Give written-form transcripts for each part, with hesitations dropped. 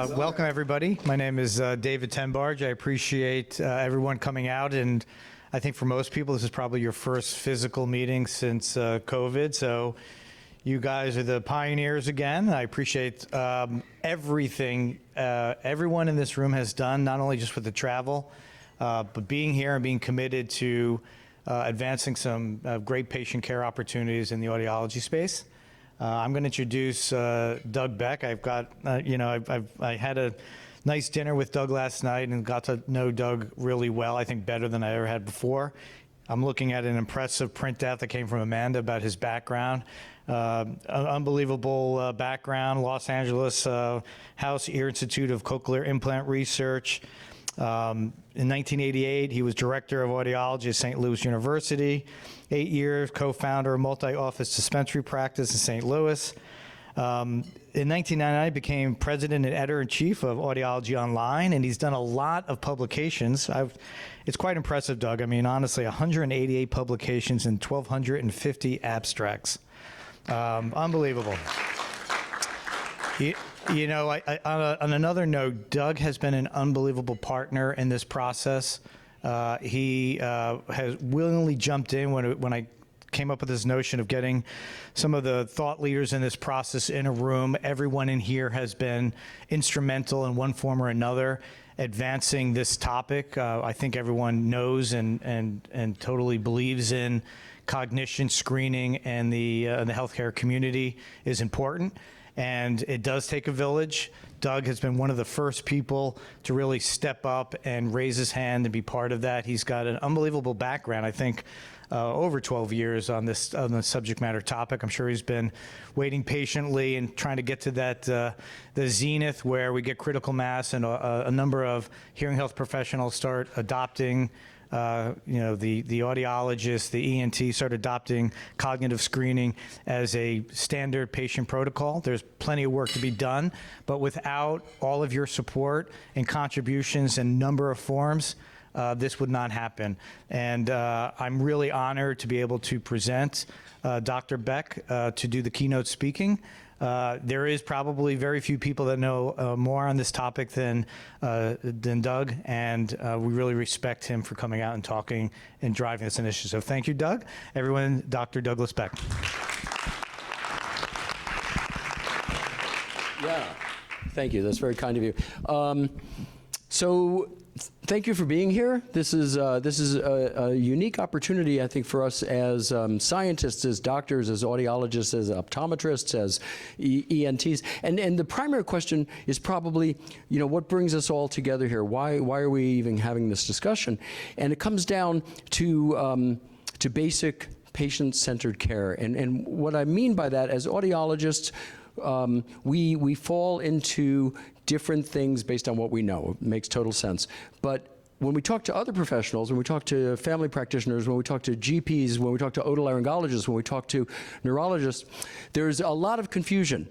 Welcome, everybody. My name is David Tenbarge. I appreciate everyone coming out, and I think for most people, this is probably your first physical meeting since COVID, so you guys are the pioneers again. I appreciate everything everyone in this room has done, not only just with the travel, but being here and being committed to advancing some great patient care opportunities in the audiology space. I'm going to introduce Doug Beck. I've got, I had a nice dinner with Doug last night and got to know Doug really well, I think better than I ever had before. I'm looking at an impressive printout that came from Amanda about his background. Unbelievable background, Los Angeles House Ear Institute of Cochlear Implant Research. In 1988, he was director of audiology at St. Louis University. 8 years, co-founder of multi-office dispensary practice in St. Louis. In 1999, he became president and editor-in-chief of Audiology Online, and he's done a lot of publications. It's quite impressive, Doug. I mean, honestly, 188 publications and 1,250 abstracts. Unbelievable. You know, on another note, Doug has been an unbelievable partner in this process. He has willingly jumped in when I came up with this notion of getting some of the thought leaders in this process in a room. Everyone in here has been instrumental in one form or another advancing this topic. I think everyone knows and totally believes in cognition screening, and the healthcare community is important. And it does take a village. Doug has been one of the first people to really step up and raise his hand and be part of that. He's got an unbelievable background, I think, over 12 years on the subject matter topic. I'm sure he's been waiting patiently and trying to get to that the zenith where we get critical mass and a number of hearing health professionals start adopting the audiologists, the ENT start adopting cognitive screening as a standard patient protocol. There's plenty of work to be done, but without all of your support and contributions in number of forms, this would not happen. And I'm really honored to be able to present Dr. Beck to do the keynote speaking. There is probably very few people that know more on this topic than Doug, and we really respect him for coming out and talking and driving this initiative. So thank you, Doug. Everyone, Dr. Douglas Beck. Yeah, thank you. That's very kind of you. So thank you for being here. This is a unique opportunity, I think, for us as scientists, as doctors, as audiologists, as optometrists, as ENTs. And the primary question is probably, what brings us all together here? Why are we even having this discussion? And it comes down to basic patient-centered care. And what I mean by that, as audiologists, we fall into different things based on what we know. It makes total sense. But when we talk to other professionals, when we talk to family practitioners, when we talk to GPs, when we talk to otolaryngologists, when we talk to neurologists, there's a lot of confusion.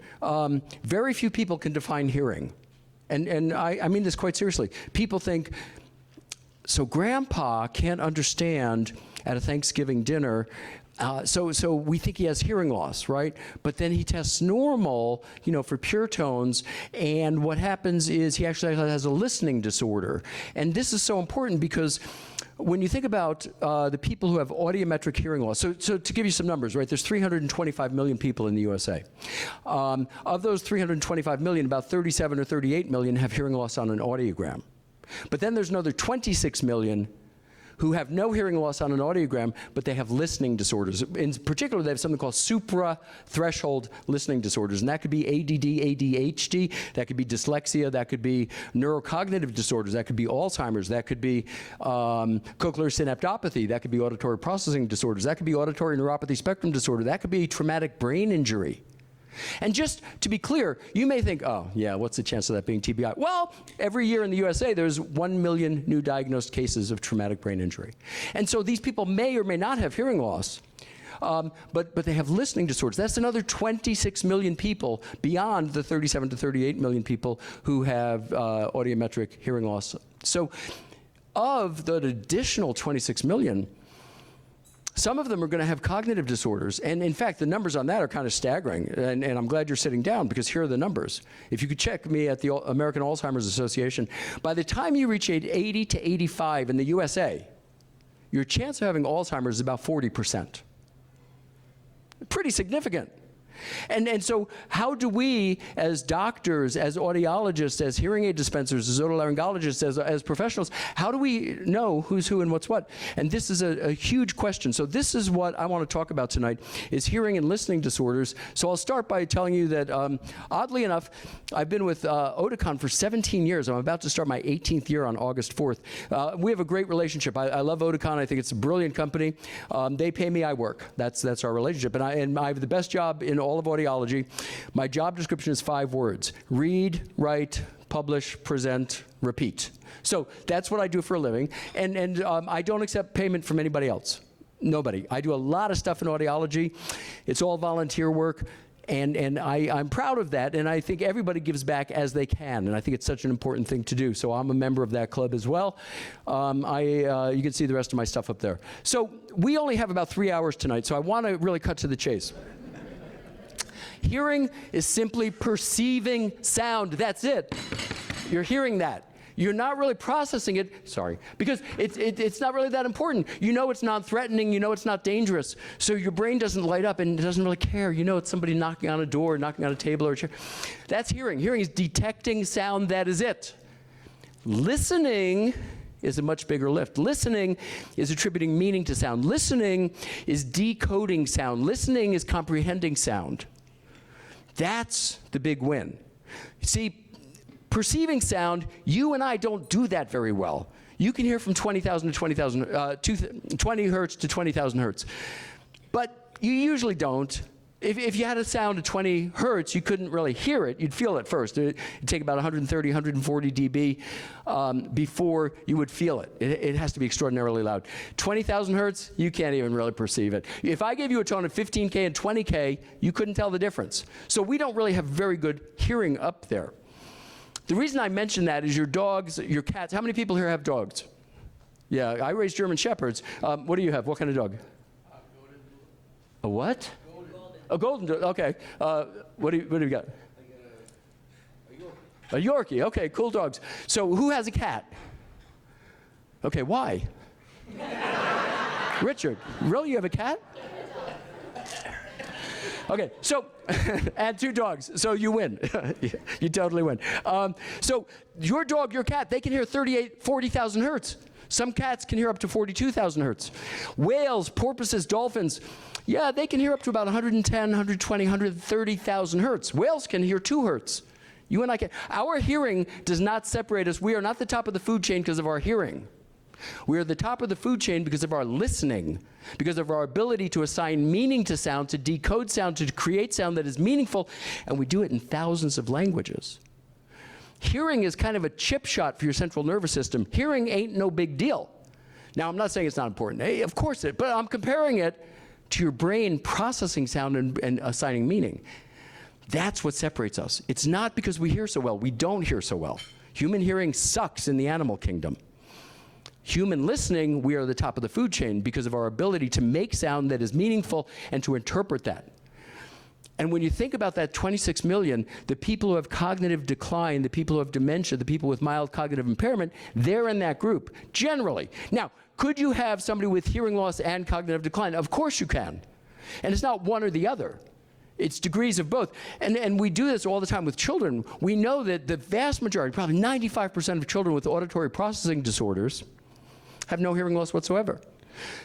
Very few people can define hearing. And I mean this quite seriously. People think, so grandpa can't understand at a Thanksgiving dinner, so we think he has hearing loss, right? But then he tests normal, for pure tones, and what happens is he actually has a listening disorder. And this is so important because when you think about the people who have audiometric hearing loss, so to give you some numbers, right, there's 325 million people in the USA. Of those 325 million, about 37 or 38 million have hearing loss on an audiogram. But then there's another 26 million who have no hearing loss on an audiogram, but they have listening disorders. In particular, they have something called supra-threshold listening disorders, and that could be ADD, ADHD, that could be dyslexia, that could be neurocognitive disorders, that could be Alzheimer's, that could be cochlear synaptopathy, that could be auditory processing disorders, that could be auditory neuropathy spectrum disorder, that could be traumatic brain injury. And just to be clear, you may think, oh, yeah, what's the chance of that being TBI? Well, every year in the USA, there's 1 million new diagnosed cases of traumatic brain injury. And so these people may or may not have hearing loss, but they have listening disorders. That's another 26 million people beyond the 37 to 38 million people who have audiometric hearing loss. So of the additional 26 million, Some of them are going to have cognitive disorders. And in fact, the numbers on that are kind of staggering. And I'm glad you're sitting down, because here are the numbers. If you could check me at the American Alzheimer's Association, by the time you reach age 80 to 85 in the USA, your chance of having Alzheimer's is about 40%. Pretty significant. And so how do we, as doctors, as audiologists, as hearing aid dispensers, as otolaryngologists, as professionals, how do we know who's who and what's what? And this is a huge question. So this is what I want to talk about tonight, is hearing and listening disorders. So I'll start by telling you that, oddly enough, I've been with Oticon for 17 years. I'm about to start my 18th year on August 4th. We have a great relationship. I love Oticon. I think it's a brilliant company. They pay me, I work. That's our relationship. And I have the best job in all of audiology. My job description is 5 words: read, write, publish, present, repeat. So that's what I do for a living. And I don't accept payment from anybody else. Nobody. I do a lot of stuff in audiology. It's all volunteer work. And I'm proud of that, and I think everybody gives back as they can, and I think it's such an important thing to do. So I'm a member of that club as well. You can see the rest of my stuff up there. So we only have about 3 hours tonight, so I want to really cut to the chase. Hearing is simply perceiving sound. That's it. You're hearing that. You're not really processing it, because it's not really that important. You know it's non-threatening, you know it's not dangerous, so your brain doesn't light up and it doesn't really care. You know it's somebody knocking on a door, knocking on a table or a chair. That's hearing. Hearing is detecting sound, that is it. Listening is a much bigger lift. Listening is attributing meaning to sound. Listening is decoding sound. Listening is comprehending sound. That's the big win. See, perceiving sound, you and I don't do that very well. You can hear from 20,000 to 20,000, 20 hertz to 20,000 hertz. But you usually don't. If you had a sound at 20 hertz, you couldn't really hear it. You'd feel it first. It'd take about 130, 140 dB before you would feel it. It has to be extraordinarily loud. 20,000 hertz, you can't even really perceive it. If I gave you a tone of 15K and 20K, you couldn't tell the difference. So we don't really have very good hearing up there. The reason I mention that is your dogs, your cats. How many people here have dogs? Yeah, I raise German Shepherds. What do you have? What kind of dog? A what? A golden dog. Okay. What do you got? A Yorkie. Okay, cool dogs. So who has a cat? Okay, why? Richard. Really, you have a cat? Okay, so, and 2 dogs, so you win. You totally win. So your dog, your cat, they can hear 40,000 hertz. Some cats can hear up to 42,000 hertz. Whales, porpoises, dolphins, yeah, they can hear up to about 110, 120, 130,000 hertz. Whales can hear 2 hertz. You and I can. Our hearing does not separate us. We are not the top of the food chain because of our hearing. We are the top of the food chain because of our listening, because of our ability to assign meaning to sound, to decode sound, to create sound that is meaningful, and we do it in thousands of languages. Hearing is kind of a chip shot for your central nervous system. Hearing ain't no big deal. Now, I'm not saying it's not important. Hey, of course it, but I'm comparing it to your brain processing sound and assigning meaning. That's what separates us. It's not because we hear so well. We don't hear so well. Human hearing sucks in the animal kingdom. Human listening, we are the top of the food chain because of our ability to make sound that is meaningful and to interpret that. And when you think about that 26 million, the people who have cognitive decline, the people who have dementia, the people with mild cognitive impairment, they're in that group, generally. Now, could you have somebody with hearing loss and cognitive decline? Of course you can. And it's not one or the other. It's degrees of both. And we do this all the time with children. We know that the vast majority, probably 95% of children with auditory processing disorders have no hearing loss whatsoever.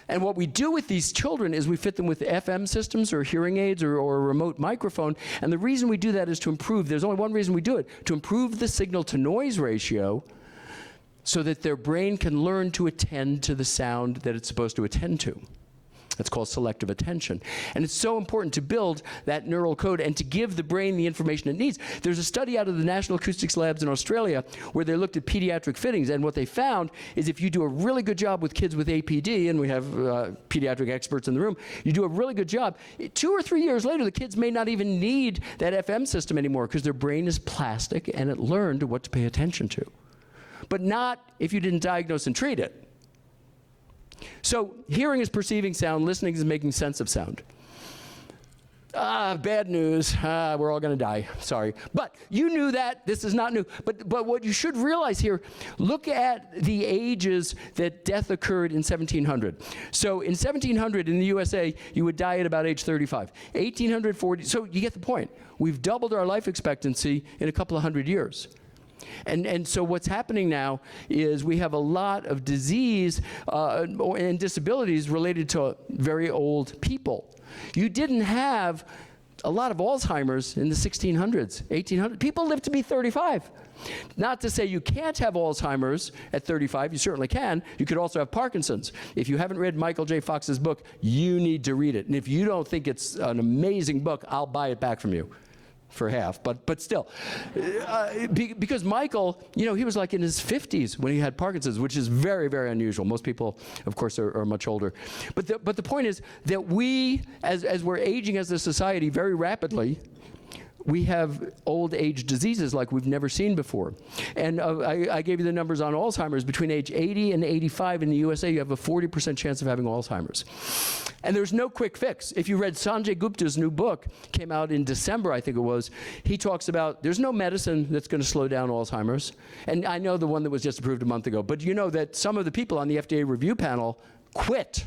And what we do with these children is we fit them with FM systems or hearing aids or a remote microphone. And the reason we do that is to improve, there's only one reason we do it, to improve the signal to noise ratio so that their brain can learn to attend to the sound that it's supposed to attend to. It's called selective attention. And it's so important to build that neural code and to give the brain the information it needs. There's a study out of the National Acoustics Labs in Australia where they looked at pediatric fittings, and what they found is if you do a really good job with kids with APD, and we have pediatric experts in the room, you do a really good job, 2 or 3 years later the kids may not even need that FM system anymore because their brain is plastic and it learned what to pay attention to. But not if you didn't diagnose and treat it. So hearing is perceiving sound, listening is making sense of sound. Bad news. We're all going to die. Sorry. But you knew that. This is not new. But what you should realize here, look at the ages that death occurred in 1700. So in 1700 in the USA, you would die at about age 35. 1840, so you get the point. We've doubled our life expectancy in a couple of hundred years. And so what's happening now is we have a lot of disease and disabilities related to very old people. You didn't have a lot of Alzheimer's in the 1600s, 1800s. People lived to be 35. Not to say you can't have Alzheimer's at 35, you certainly can. You could also have Parkinson's. If you haven't read Michael J. Fox's book, you need to read it. And if you don't think it's an amazing book, I'll buy it back from you. For half, but still. Because Michael, you know, he was like in his 50s when he had Parkinson's, which is very, very unusual. Most people, of course, are much older. But the point is that we, as we're aging as a society very rapidly, we have old age diseases like we've never seen before. And I gave you the numbers on Alzheimer's. Between age 80 and 85 in the USA, you have a 40% chance of having Alzheimer's. And there's no quick fix. If you read Sanjay Gupta's new book, came out in December, I think it was, he talks about there's no medicine that's going to slow down Alzheimer's. And I know the one that was just approved a month ago, but you know that some of the people on the FDA review panel quit.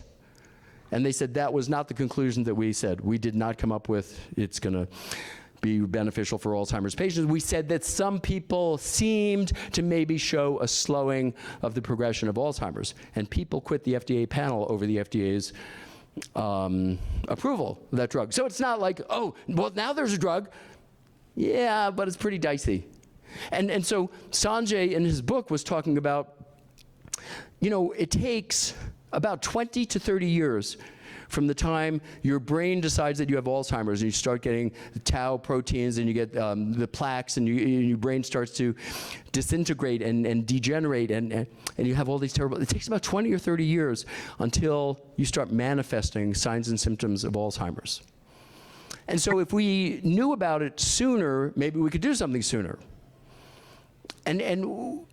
And they said that was not the conclusion that we said. We did not come up with it's going to be beneficial for Alzheimer's patients. We said that some people seemed to maybe show a slowing of the progression of Alzheimer's. And people quit the FDA panel over the FDA's approval of that drug. So it's not like, oh, well, now there's a drug. Yeah, but it's pretty dicey. And so Sanjay in his book was talking about, you know, it takes about 20 to 30 years from the time your brain decides that you have Alzheimer's and you start getting the tau proteins and you get the plaques and your brain starts to disintegrate and degenerate and you have all these terrible, it takes about 20 or 30 years until you start manifesting signs and symptoms of Alzheimer's. And so if we knew about it sooner, maybe we could do something sooner. And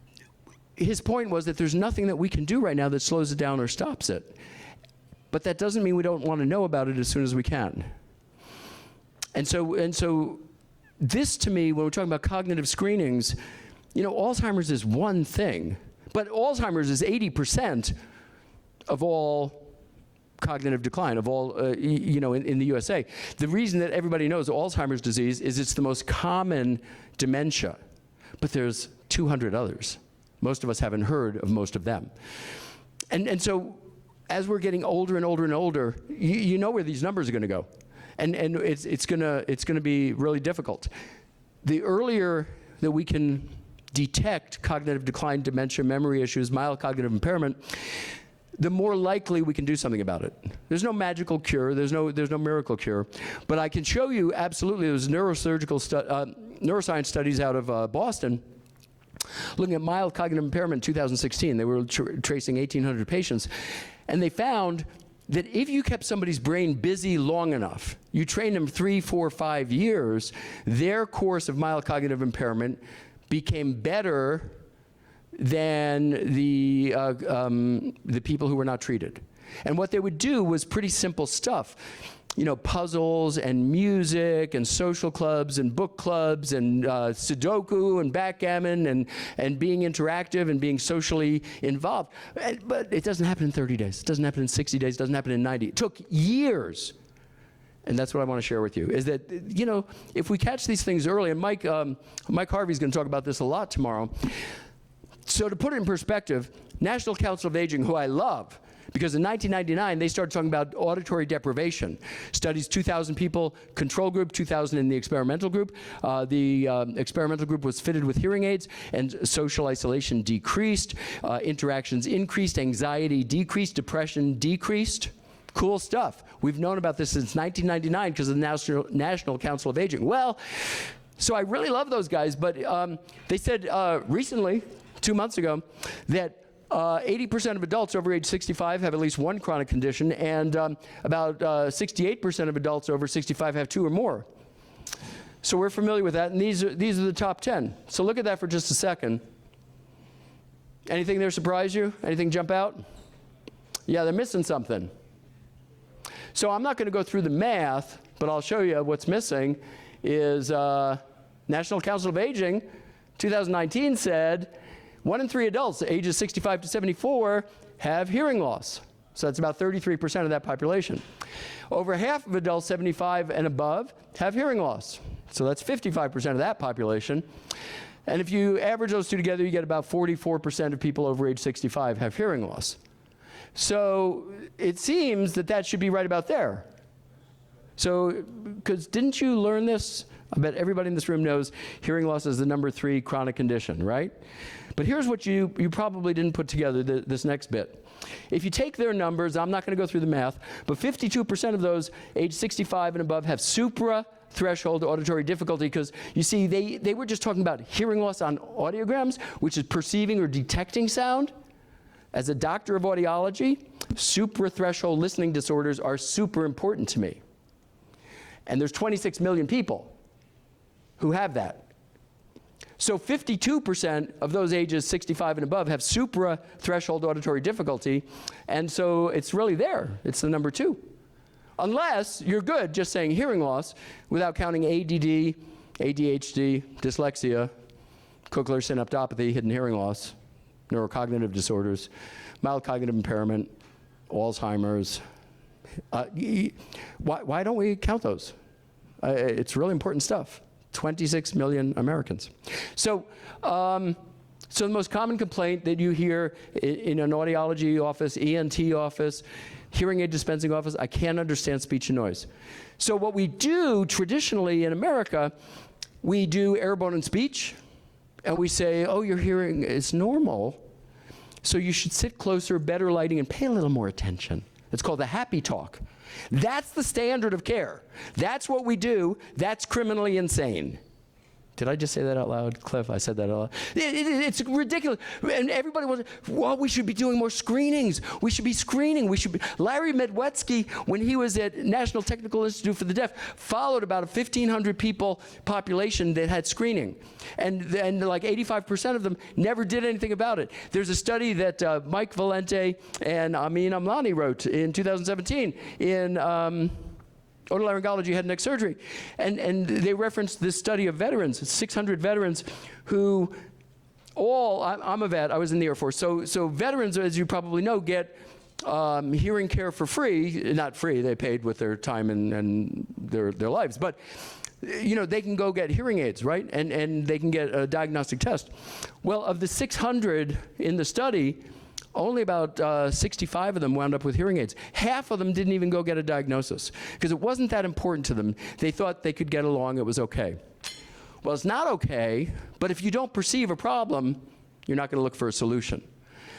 his point was that there's nothing that we can do right now that slows it down or stops it. But that doesn't mean we don't want to know about it as soon as we can. And so this to me, when we're talking about cognitive screenings, you know, Alzheimer's is one thing, but Alzheimer's is 80% of all cognitive decline, of all, you know, in the USA. The reason that everybody knows Alzheimer's disease is it's the most common dementia, but there's 200 others. Most of us haven't heard of most of them. And so, as we're getting older and older and older, you know where these numbers are going to go, and it's going to be really difficult. The earlier that we can detect cognitive decline, dementia, memory issues, mild cognitive impairment, the more likely we can do something about it. There's no magical cure. There's no miracle cure, but I can show you absolutely. There's neuroscience studies out of Boston. Looking at mild cognitive impairment in 2016, they were tracing 1,800 patients, and they found that if you kept somebody's brain busy long enough, you trained them 3, 4, 5 years, their course of mild cognitive impairment became better than the people who were not treated. And what they would do was pretty simple stuff. You know, puzzles and music and social clubs and book clubs and Sudoku and backgammon and being interactive and being socially involved. But it doesn't happen in 30 days. It doesn't happen in 60 days. It doesn't happen in 90. It took years. And that's what I want to share with you, is that, you know, if we catch these things early, and Mike Harvey's going to talk about this a lot tomorrow. So to put it in perspective, National Council of Aging, who I love, because in 1999, they started talking about auditory deprivation. Studies 2,000 people, control group, 2,000 in the experimental group. The experimental group was fitted with hearing aids, and social isolation decreased, interactions increased, anxiety decreased, depression decreased. Cool stuff. We've known about this since 1999 because of the National Council of Aging. Well, so I really love those guys, but they said recently, 2 months ago, that 80% of adults over age 65 have at least one chronic condition, and about 68% of adults over 65 have 2 or more. So we're familiar with that, and these are the top 10. So look at that for just a second. Anything there surprise you? Anything jump out? Yeah, they're missing something. So I'm not going to go through the math, but I'll show you what's missing is National Council of Aging, 2019 said 1 in 3 adults ages 65 to 74 have hearing loss. So that's about 33% of that population. Over half of adults 75 and above have hearing loss. So that's 55% of that population. And if you average those two together, you get about 44% of people over age 65 have hearing loss. So it seems that that should be right about there. So, because didn't you learn this? I bet everybody in this room knows hearing loss is the number 3 chronic condition, right? But here's what you probably didn't put together, this next bit. If you take their numbers, I'm not going to go through the math, but 52% of those age 65 and above have supra-threshold auditory difficulty, because you see, they were just talking about hearing loss on audiograms, which is perceiving or detecting sound. As a doctor of audiology, supra-threshold listening disorders are super important to me. And there's 26 million people who have that. So 52% of those ages 65 and above have supra-threshold auditory difficulty, and so it's really there. It's the number 2. Unless you're good just saying hearing loss without counting ADD, ADHD, dyslexia, cochlear synaptopathy, hidden hearing loss, neurocognitive disorders, mild cognitive impairment, Alzheimer's. Why don't we count those? It's really important stuff. 26 million Americans. So the most common complaint that you hear in an audiology office, ENT office, hearing aid dispensing office, I can't understand speech and noise. So what we do traditionally in America, we do air, bone, and speech, and we say, oh, your hearing is normal, so you should sit closer, better lighting, and pay a little more attention. It's called the happy talk. That's the standard of care. That's what we do. That's criminally insane. Did I just say that out loud, Cliff? I said that out loud. It's ridiculous. And everybody wants, well, we should be doing more screenings. We should be screening. Larry Medwetsky, when he was at National Technical Institute for the Deaf, followed about a 1,500 people population that had screening. And like 85% of them never did anything about it. There's a study that Mike Valente and Amin Amlani wrote in 2017 in otolaryngology, head and neck surgery. And they referenced this study of veterans, 600 veterans who I'm a vet, I was in the Air Force. So veterans, as you probably know, get hearing care for free. Not free, they paid with their time and their lives. But you know, they can go get hearing aids, right? And they can get a diagnostic test. Well, of the 600 in the study, only about 65 of them wound up with hearing aids. Half of them didn't even go get a diagnosis because it wasn't that important to them. They thought they could get along, it was okay. Well, it's not okay, but if you don't perceive a problem, you're not going to look for a solution.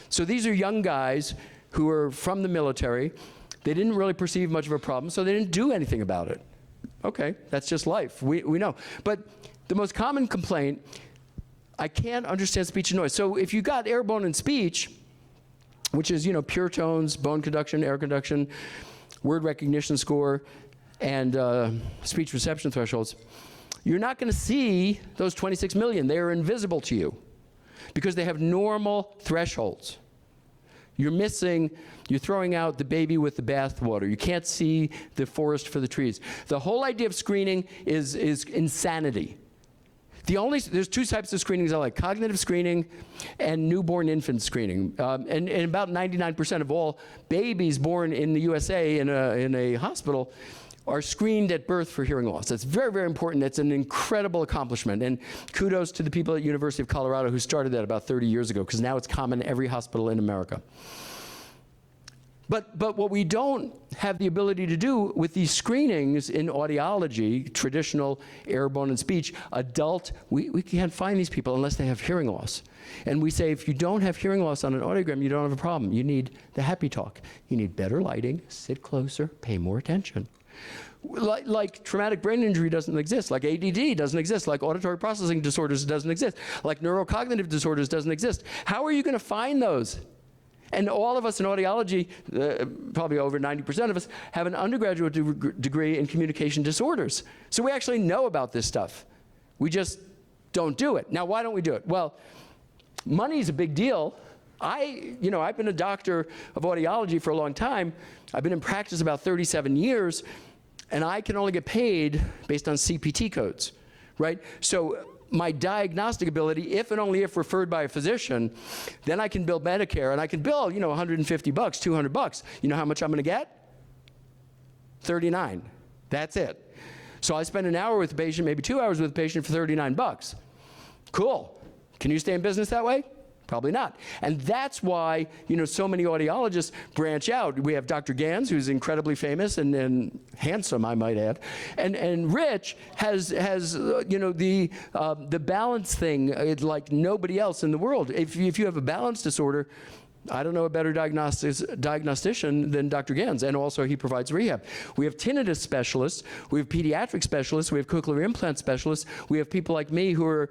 So these are young guys who are from the military. They didn't really perceive much of a problem, so they didn't do anything about it. Okay, that's just life, we know. But the most common complaint, I can't understand speech and noise. So if you got air, bone, and speech, which is, you know, pure tones, bone conduction, air conduction, word recognition score, and speech reception thresholds, you're not going to see those 26 million. They are invisible to you because they have normal thresholds. You're throwing out the baby with the bathwater. You can't see the forest for the trees. The whole idea of screening is insanity. There's 2 types of screenings I like: cognitive screening and newborn infant screening. And about 99% of all babies born in the USA in a hospital are screened at birth for hearing loss. That's very, very important. It's an incredible accomplishment. And kudos to the people at University of Colorado who started that about 30 years ago, because now it's common in every hospital in America. But what we don't have the ability to do with these screenings in audiology, traditional air, bone, and speech, adult, we can't find these people unless they have hearing loss. And we say, if you don't have hearing loss on an audiogram, you don't have a problem. You need the happy talk. You need better lighting, sit closer, pay more attention. Like traumatic brain injury doesn't exist, like ADD doesn't exist, like auditory processing disorders doesn't exist, like neurocognitive disorders doesn't exist. How are you going to find those? And all of us in audiology, probably over 90% of us, have an undergraduate degree in communication disorders. So we actually know about this stuff. We just don't do it. Now, why don't we do it? Well, money is a big deal. I've been a doctor of audiology for a long time. I've been in practice about 37 years, and I can only get paid based on CPT codes, right? So my diagnostic ability, if and only if referred by a physician, then I can bill Medicare, and I can bill, $150, $200. You know how much I'm gonna get? $39. That's it. So I spend an hour with the patient, maybe 2 hours with the patient for $39. Cool. Can you stay in business that way? Probably not. And that's why, so many audiologists branch out. We have Dr. Gans, who's incredibly famous and handsome, I might add. And Rich has the balance thing like nobody else in the world. If you have a balance disorder, I don't know a better diagnostician than Dr. Gans, and also he provides rehab. We have tinnitus specialists, we have pediatric specialists, we have cochlear implant specialists, we have people like me who are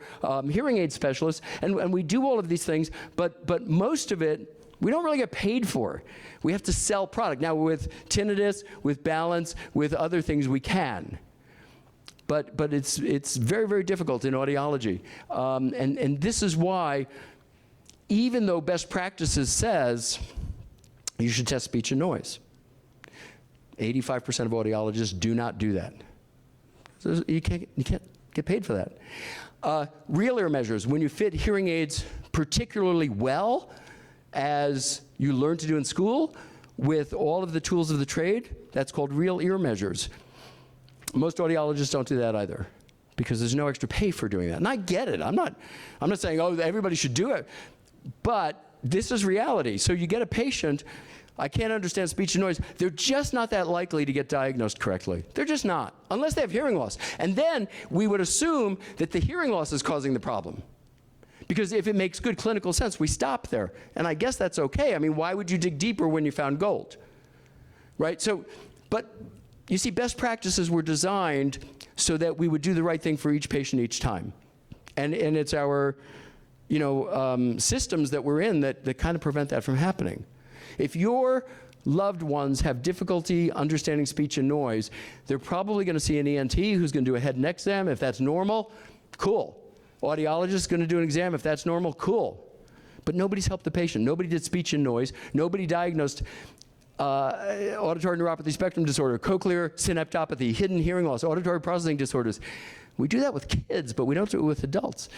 hearing aid specialists, and we do all of these things, but most of it we don't really get paid for. We have to sell product. Now with tinnitus, with balance, with other things we can. But it's very, very difficult in audiology. And this is why, even though best practices says you should test speech and noise, 85% of audiologists do not do that. So you can't get paid for that. Real ear measures, when you fit hearing aids particularly well, as you learn to do in school, with all of the tools of the trade, that's called real ear measures. Most audiologists don't do that either, because there's no extra pay for doing that. And I get it. I'm not saying, oh, everybody should do it. But this is reality. So you get a patient, I can't understand speech and noise. They're just not that likely to get diagnosed correctly. They're just not, unless they have hearing loss. And then we would assume that the hearing loss is causing the problem. Because if it makes good clinical sense, we stop there. And I guess that's okay. I mean, why would you dig deeper when you found gold? Right? So, but you see, best practices were designed so that we would do the right thing for each patient each time. And it's our systems that we're in that kind of prevent that from happening. If your loved ones have difficulty understanding speech and noise, they're probably going to see an ENT who's going to do a head and neck exam. If that's normal, cool. Audiologist is going to do an exam. If that's normal, cool. But nobody's helped the patient. Nobody did speech and noise. Nobody diagnosed auditory neuropathy spectrum disorder, cochlear synaptopathy, hidden hearing loss, auditory processing disorders. We do that with kids, but we don't do it with adults.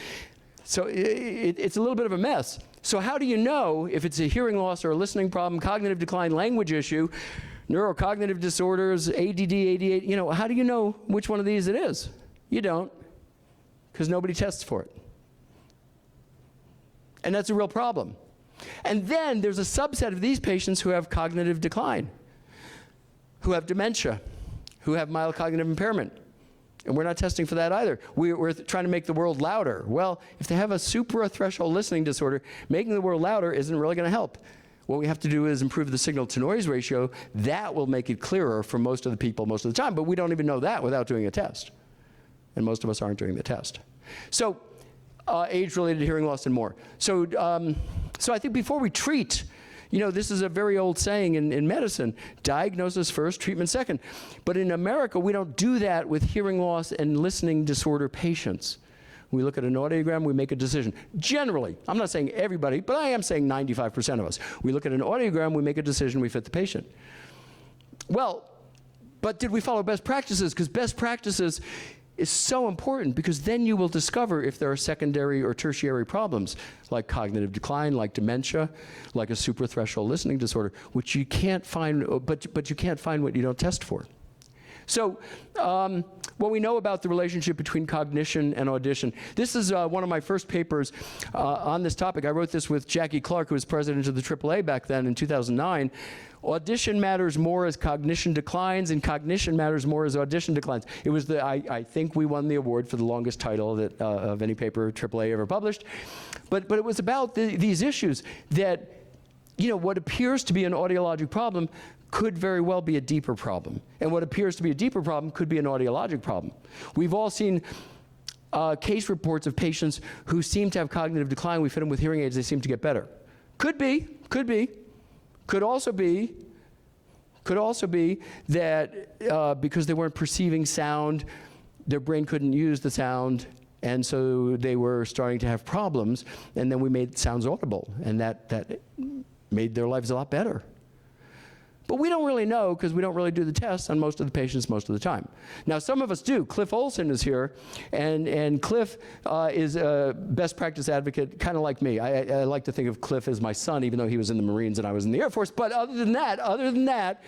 So it's a little bit of a mess. So how do you know if it's a hearing loss or a listening problem, cognitive decline, language issue, neurocognitive disorders, ADD, ADHD, how do you know which one of these it is? You don't, because nobody tests for it. And that's a real problem. And then there's a subset of these patients who have cognitive decline, who have dementia, who have mild cognitive impairment. And we're not testing for that either. We're trying to make the world louder. Well, if they have a suprathreshold listening disorder, making the world louder isn't really going to help. What we have to do is improve the signal-to-noise ratio. That will make it clearer for most of the people most of the time, but we don't even know that without doing a test. And most of us aren't doing the test. So age-related hearing loss and more. So I think before we treat, this is a very old saying in medicine, diagnosis first, treatment second. But in America, we don't do that with hearing loss and listening disorder patients. We look at an audiogram, we make a decision. Generally, I'm not saying everybody, but I am saying 95% of us. We look at an audiogram, we make a decision, we fit the patient. Well, but did we follow best practices? Because best practices is so important, because then you will discover if there are secondary or tertiary problems like cognitive decline, like dementia, like a suprathreshold listening disorder, which you can't find, but you can't find what you don't test for. So what we know about the relationship between cognition and audition. This is one of my first papers on this topic. I wrote this with Jackie Clark, who was president of the AAA back then in 2009. Audition matters more as cognition declines, and cognition matters more as audition declines. It was I think we won the award for the longest title that, of any paper AAA ever published. But it was about these issues that, what appears to be an audiologic problem could very well be a deeper problem. And what appears to be a deeper problem could be an audiologic problem. We've all seen case reports of patients who seem to have cognitive decline. We fit them with hearing aids, they seem to get better. Could be. Could also be that because they weren't perceiving sound, their brain couldn't use the sound, And so they were starting to have problems, and then we made sounds audible, and that made their lives a lot better. But we don't really know because we don't really do the tests on most of the patients most of the time. Now, some of us do. Cliff Olson is here, and Cliff is a best practice advocate, kind of like me. I like to think of Cliff as my son, even though he was in the Marines and I was in the Air Force. But other than that,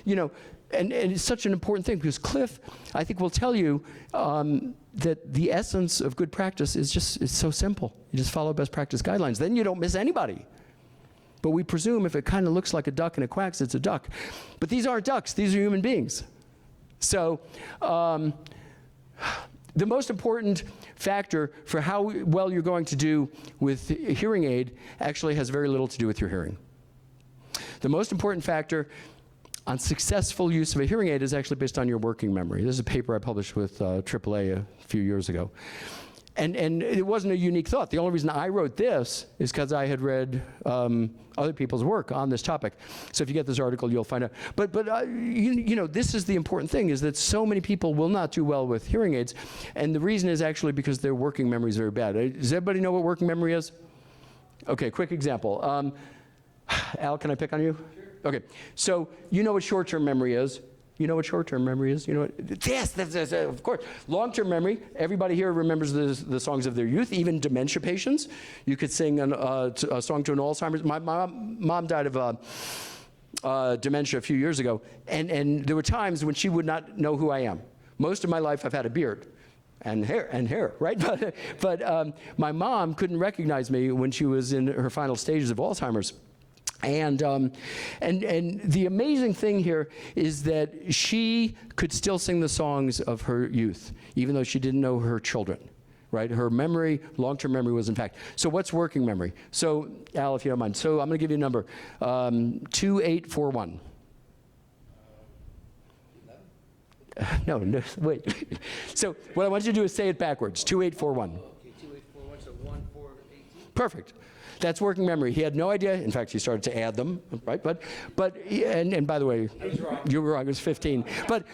you know, and it's such an important thing because Cliff, I think, will tell you that the essence of good practice is it's so simple. You just follow best practice guidelines. Then you don't miss anybody. But we presume if it kind of looks like a duck and it quacks, it's a duck. But these aren't ducks, these are human beings. So the most important factor for how well you're going to do with a hearing aid actually has very little to do with your hearing. The most important factor on successful use of a hearing aid is actually based on your working memory. This is a paper I published with AAA a few years ago. And it wasn't a unique thought. The only reason I wrote this is because I had read other people's work on this topic. So if you get this article, you'll find out. But you know, this is the important thing, is that so many people will not do well with hearing aids. And the reason is actually because their working memory is very bad. Does everybody know what working memory is? Okay, quick example. Al, can I pick on you? Sure. Okay, so you know what short-term memory is. You know what short-term memory is? You know what? Yes, that's, of course. Long-term memory, everybody here remembers the songs of their youth, even dementia patients. You could sing a song to an Alzheimer's. My mom died of dementia a few years ago, and there were times when she would not know who I am. Most of my life I've had a beard and hair, right? But my mom couldn't recognize me when she was in her final stages of Alzheimer's. And the amazing thing here is that she could still sing the songs of her youth, even though she didn't know her children, right? Her memory, long-term memory was intact. So what's working memory? So, Al, if you don't mind. So I'm going to give you a number, 2841. No, wait. So what I want you to do is say it backwards, 2841. Okay, 2841, so 1, 4, 18. Perfect. That's working memory. He had no idea. In fact, he started to add them, right? But and by the way, you were wrong. It was 15. But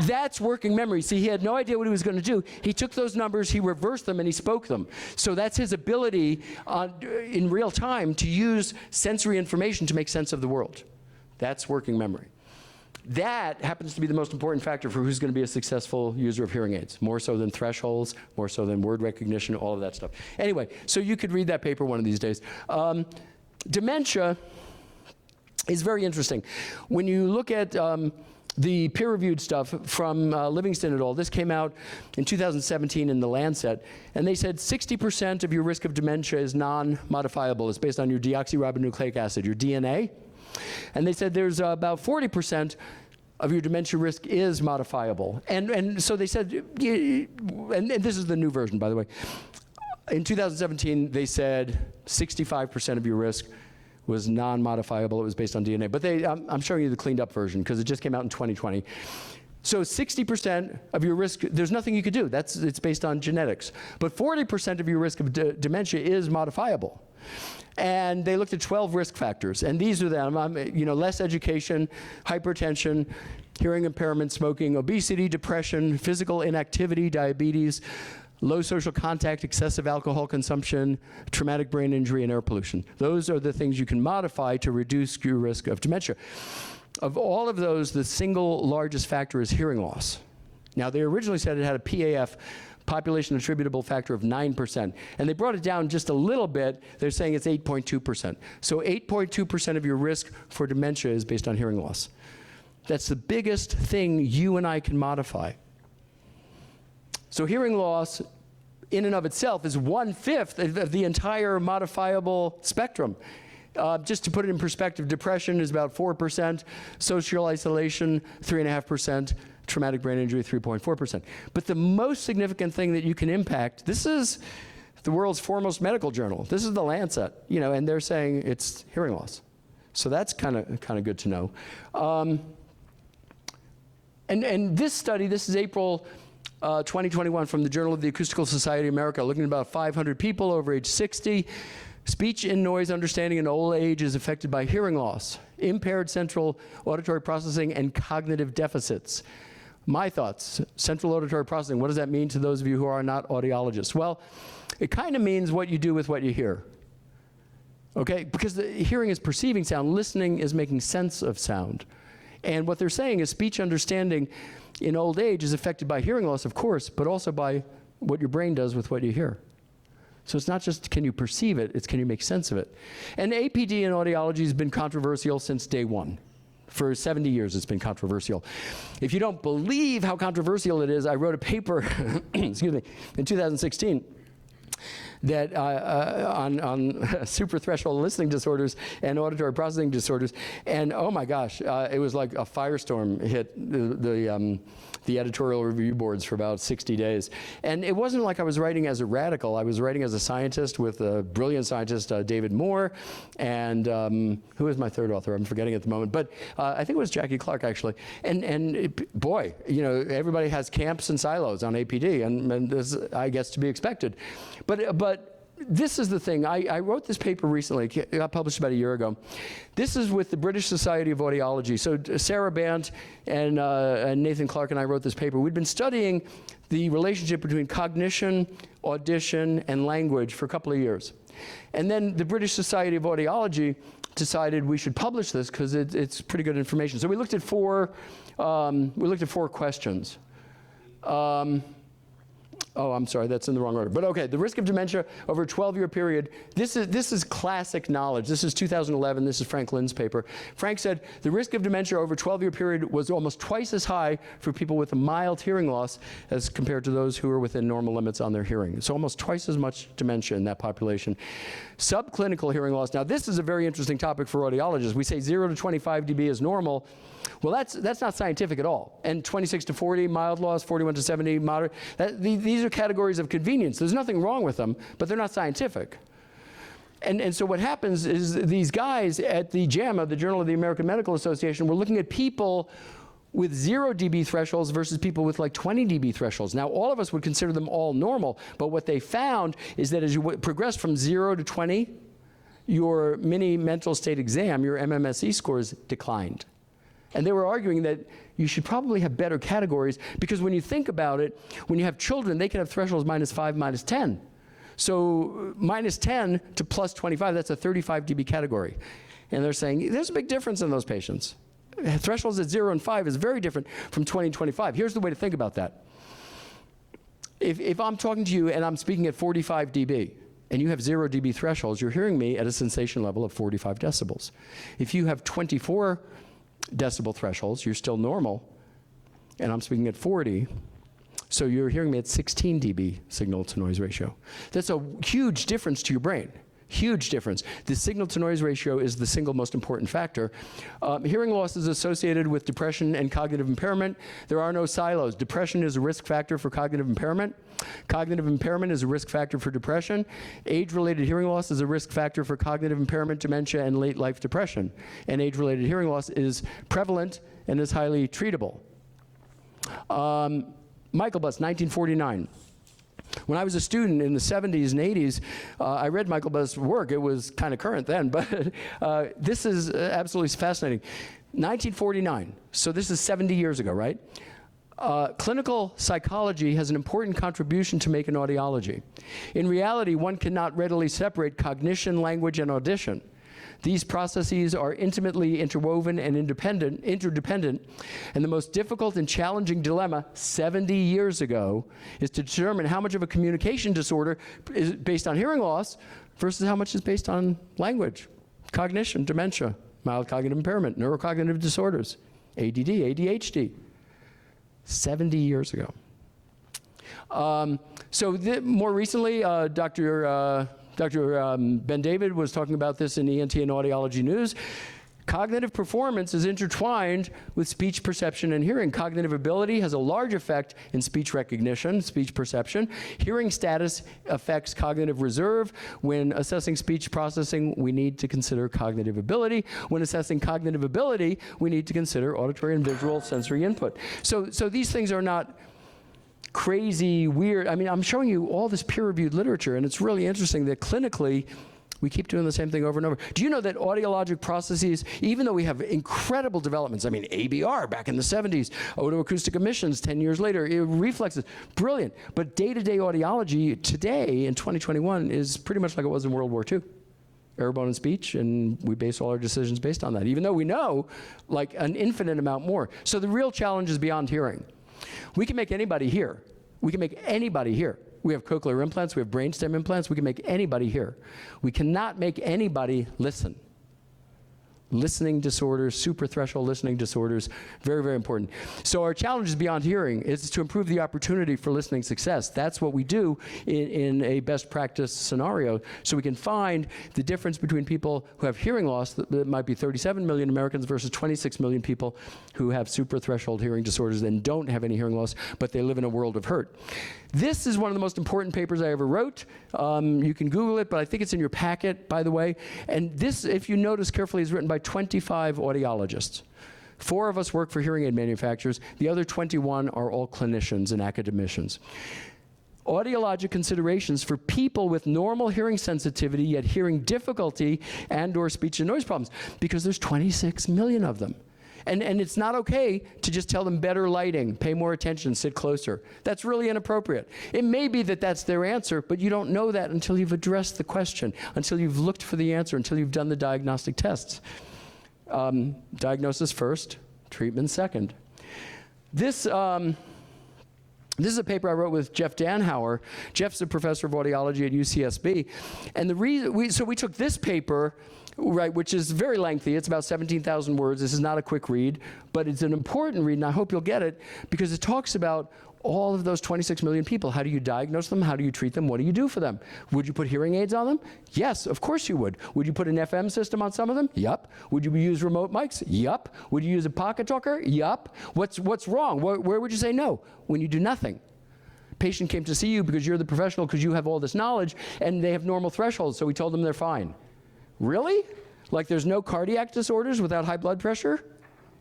that's working memory. See, he had no idea what he was going to do. He took those numbers, he reversed them, and he spoke them. So that's his ability in real time to use sensory information to make sense of the world. That's working memory. That happens to be the most important factor for who's going to be a successful user of hearing aids, more so than thresholds, more so than word recognition, all of that stuff. Anyway, so you could read that paper one of these days. Dementia is very interesting. When you look at the peer-reviewed stuff from Livingston et al., this came out in 2017 in The Lancet, and they said 60% of your risk of dementia is non-modifiable. It's based on your deoxyribonucleic acid, your DNA. And they said there's about 40% of your dementia risk is modifiable. And so they said, and this is the new version, by the way. In 2017, they said 65% of your risk was non-modifiable. It was based on DNA. But I'm showing you the cleaned up version because it just came out in 2020. So 60% of your risk, there's nothing you could do. It's based on genetics. But 40% of your risk of dementia is modifiable. And they looked at 12 risk factors, and these are them, less education, hypertension, hearing impairment, smoking, obesity, depression, physical inactivity, diabetes, low social contact, excessive alcohol consumption, traumatic brain injury, and air pollution. Those are the things you can modify to reduce your risk of dementia. Of all of those, the single largest factor is hearing loss. Now, they originally said it had a PAF, population attributable factor, of 9%. And they brought it down just a little bit. They're saying it's 8.2%. So 8.2% of your risk for dementia is based on hearing loss. That's the biggest thing you and I can modify. So hearing loss in and of itself is 1/5 of the entire modifiable spectrum. Just to put it in perspective, depression is about 4%, social isolation 3.5%, traumatic brain injury 3.4%. But the most significant thing that you can impact, this is the world's foremost medical journal. This is The Lancet, and they're saying it's hearing loss. So that's kind of good to know. And this study, this is April 2021 from the Journal of the Acoustical Society of America, looking at about 500 people over age 60. Speech and noise understanding in old age is affected by hearing loss, impaired central auditory processing, and cognitive deficits. My thoughts, central auditory processing, what does that mean to those of you who are not audiologists? Well, it kind of means what you do with what you hear. Okay, because the hearing is perceiving sound, listening is making sense of sound. And what they're saying is speech understanding in old age is affected by hearing loss, of course, but also by what your brain does with what you hear. So it's not just can you perceive it, it's can you make sense of it. And APD in audiology has been controversial since day one. For 70 years it's been controversial. If you don't believe how controversial it is, I wrote a paper, excuse me, in 2016 that on suprathreshold listening disorders and auditory processing disorders, and oh my gosh, it was like a firestorm hit the editorial review boards for about 60 days. And it wasn't like I was writing as a radical. I was writing as a scientist with a brilliant scientist, David Moore, and who is my third author? I'm forgetting at the moment, but I think it was Jackie Clark actually. And boy, you know, everybody has camps and silos on APD, and this, I guess, to be expected. But this is the thing. I wrote this paper recently. It got published about a year ago. This is with the British Society of Audiology. So Sarah Bant and Nathan Clark and I wrote this paper. We'd been studying the relationship between cognition, audition, and language for a couple of years. And then the British Society of Audiology decided we should publish this because it's pretty good information. So we looked at four questions. Oh, I'm sorry, that's in the wrong order. But okay, the risk of dementia over a 12-year period, this is classic knowledge. This is 2011, this is Frank Lynn's paper. Frank said the risk of dementia over a 12-year period was almost twice as high for people with a mild hearing loss as compared to those who are within normal limits on their hearing. So almost twice as much dementia in that population. Subclinical hearing loss, now this is a very interesting topic for audiologists. We say 0 to 25 dB is normal. Well, that's not scientific at all. And 26 to 40, mild loss, 41 to 70, moderate. These are categories of convenience. There's nothing wrong with them, but they're not scientific. And so what happens is these guys at the JAMA, the Journal of the American Medical Association, were looking at people with 0 dB thresholds versus people with like 20 dB thresholds. Now, all of us would consider them all normal, but what they found is that as you progress from 0 to 20, your mini mental state exam, your MMSE scores declined. And they were arguing that you should probably have better categories because when you think about it, when you have children, they can have thresholds -5, -10. So -10 to +25, that's a 35 dB category. And they're saying there's a big difference in those patients. Thresholds at 0 and 5 is very different from 20 and 25. Here's the way to think about that. If I'm talking to you and I'm speaking at 45 dB, and you have 0 dB thresholds, you're hearing me at a sensation level of 45 decibels. If you have 24 decibel thresholds, you're still normal, and I'm speaking at 40, so you're hearing me at 16 dB signal to noise ratio. That's a huge difference to your brain. Huge difference. The signal to noise ratio is the single most important factor. Hearing loss is associated with depression and cognitive impairment. There are no silos. Depression is a risk factor for cognitive impairment. Cognitive impairment is a risk factor for depression. Age-related hearing loss is a risk factor for cognitive impairment, dementia, and late life depression. And age-related hearing loss is prevalent and is highly treatable. Michael Buss, 1949. When I was a student in the 70s and 80s, I read Michael Buss' work. It was kind of current then, but this is absolutely fascinating. 1949, so this is 70 years ago, right? Clinical psychology has an important contribution to make in audiology. In reality, one cannot readily separate cognition, language, and audition. These processes are intimately interwoven and interdependent, and the most difficult and challenging dilemma 70 years ago is to determine how much of a communication disorder is based on hearing loss versus how much is based on language, cognition, dementia, mild cognitive impairment, neurocognitive disorders, ADD, ADHD. 70 years ago. More recently, Dr. Ben David was talking about this in ENT and Audiology News. Cognitive performance is intertwined with speech perception and hearing. Cognitive ability has a large effect in speech recognition, speech perception. Hearing status affects cognitive reserve. When assessing speech processing, we need to consider cognitive ability. When assessing cognitive ability, we need to consider auditory and visual sensory input. So these things are not crazy, weird. I mean, I'm showing you all this peer-reviewed literature, and it's really interesting that clinically, We keep doing the same thing over and over. Do you know that audiologic processes, even though we have incredible developments, I mean, ABR back in the 70s, otoacoustic emissions 10 years later, reflexes, brilliant. But day-to-day audiology today in 2021 is pretty much like it was in World War II. Air, bone, and speech, and we base all our decisions based on that, even though we know like an infinite amount more. So the real challenge is beyond hearing. We can make anybody hear. We can make anybody hear. We have cochlear implants, we have brainstem implants, we can make anybody hear. We cannot make anybody listen. Listening disorders, suprathreshold listening disorders, very, very important. So our challenge is beyond hearing is to improve the opportunity for listening success. That's what we do in a best practice scenario. So we can find the difference between people who have hearing loss, that might be 37 million Americans versus 26 million people who have suprathreshold hearing disorders and don't have any hearing loss, but they live in a world of hurt. This is one of the most important papers I ever wrote. You can Google it, but I think it's in your packet, by the way. And this, if you notice carefully, is written by 25 audiologists. 4 of us work for hearing aid manufacturers. The other 21 are all clinicians and academicians. Audiologic considerations for people with normal hearing sensitivity, yet hearing difficulty and/or speech and noise problems, because there's 26 million of them. And it's not okay to just tell them better lighting, pay more attention, sit closer. That's really inappropriate. It may be that that's their answer, but you don't know that until you've addressed the question, until you've looked for the answer, until you've done the diagnostic tests. Diagnosis first, treatment second. This is a paper I wrote with Jeff Danhauer. Jeff's a professor of audiology at UCSB. And the reason we took this paper, right, which is very lengthy. It's about 17,000 words. This is not a quick read, but it's an important read, and I hope you'll get it, because it talks about all of those 26 million people. How do you diagnose them? How do you treat them? What do you do for them? Would you put hearing aids on them? Yes, of course you would. Would you put an FM system on some of them? Yup. Would you use remote mics? Yup. Would you use a pocket talker? Yup. What's wrong? Where would you say no? When you do nothing. Patient came to see you because you're the professional, because you have all this knowledge, and they have normal thresholds, so we told them they're fine. Really? Like there's no cardiac disorders without high blood pressure?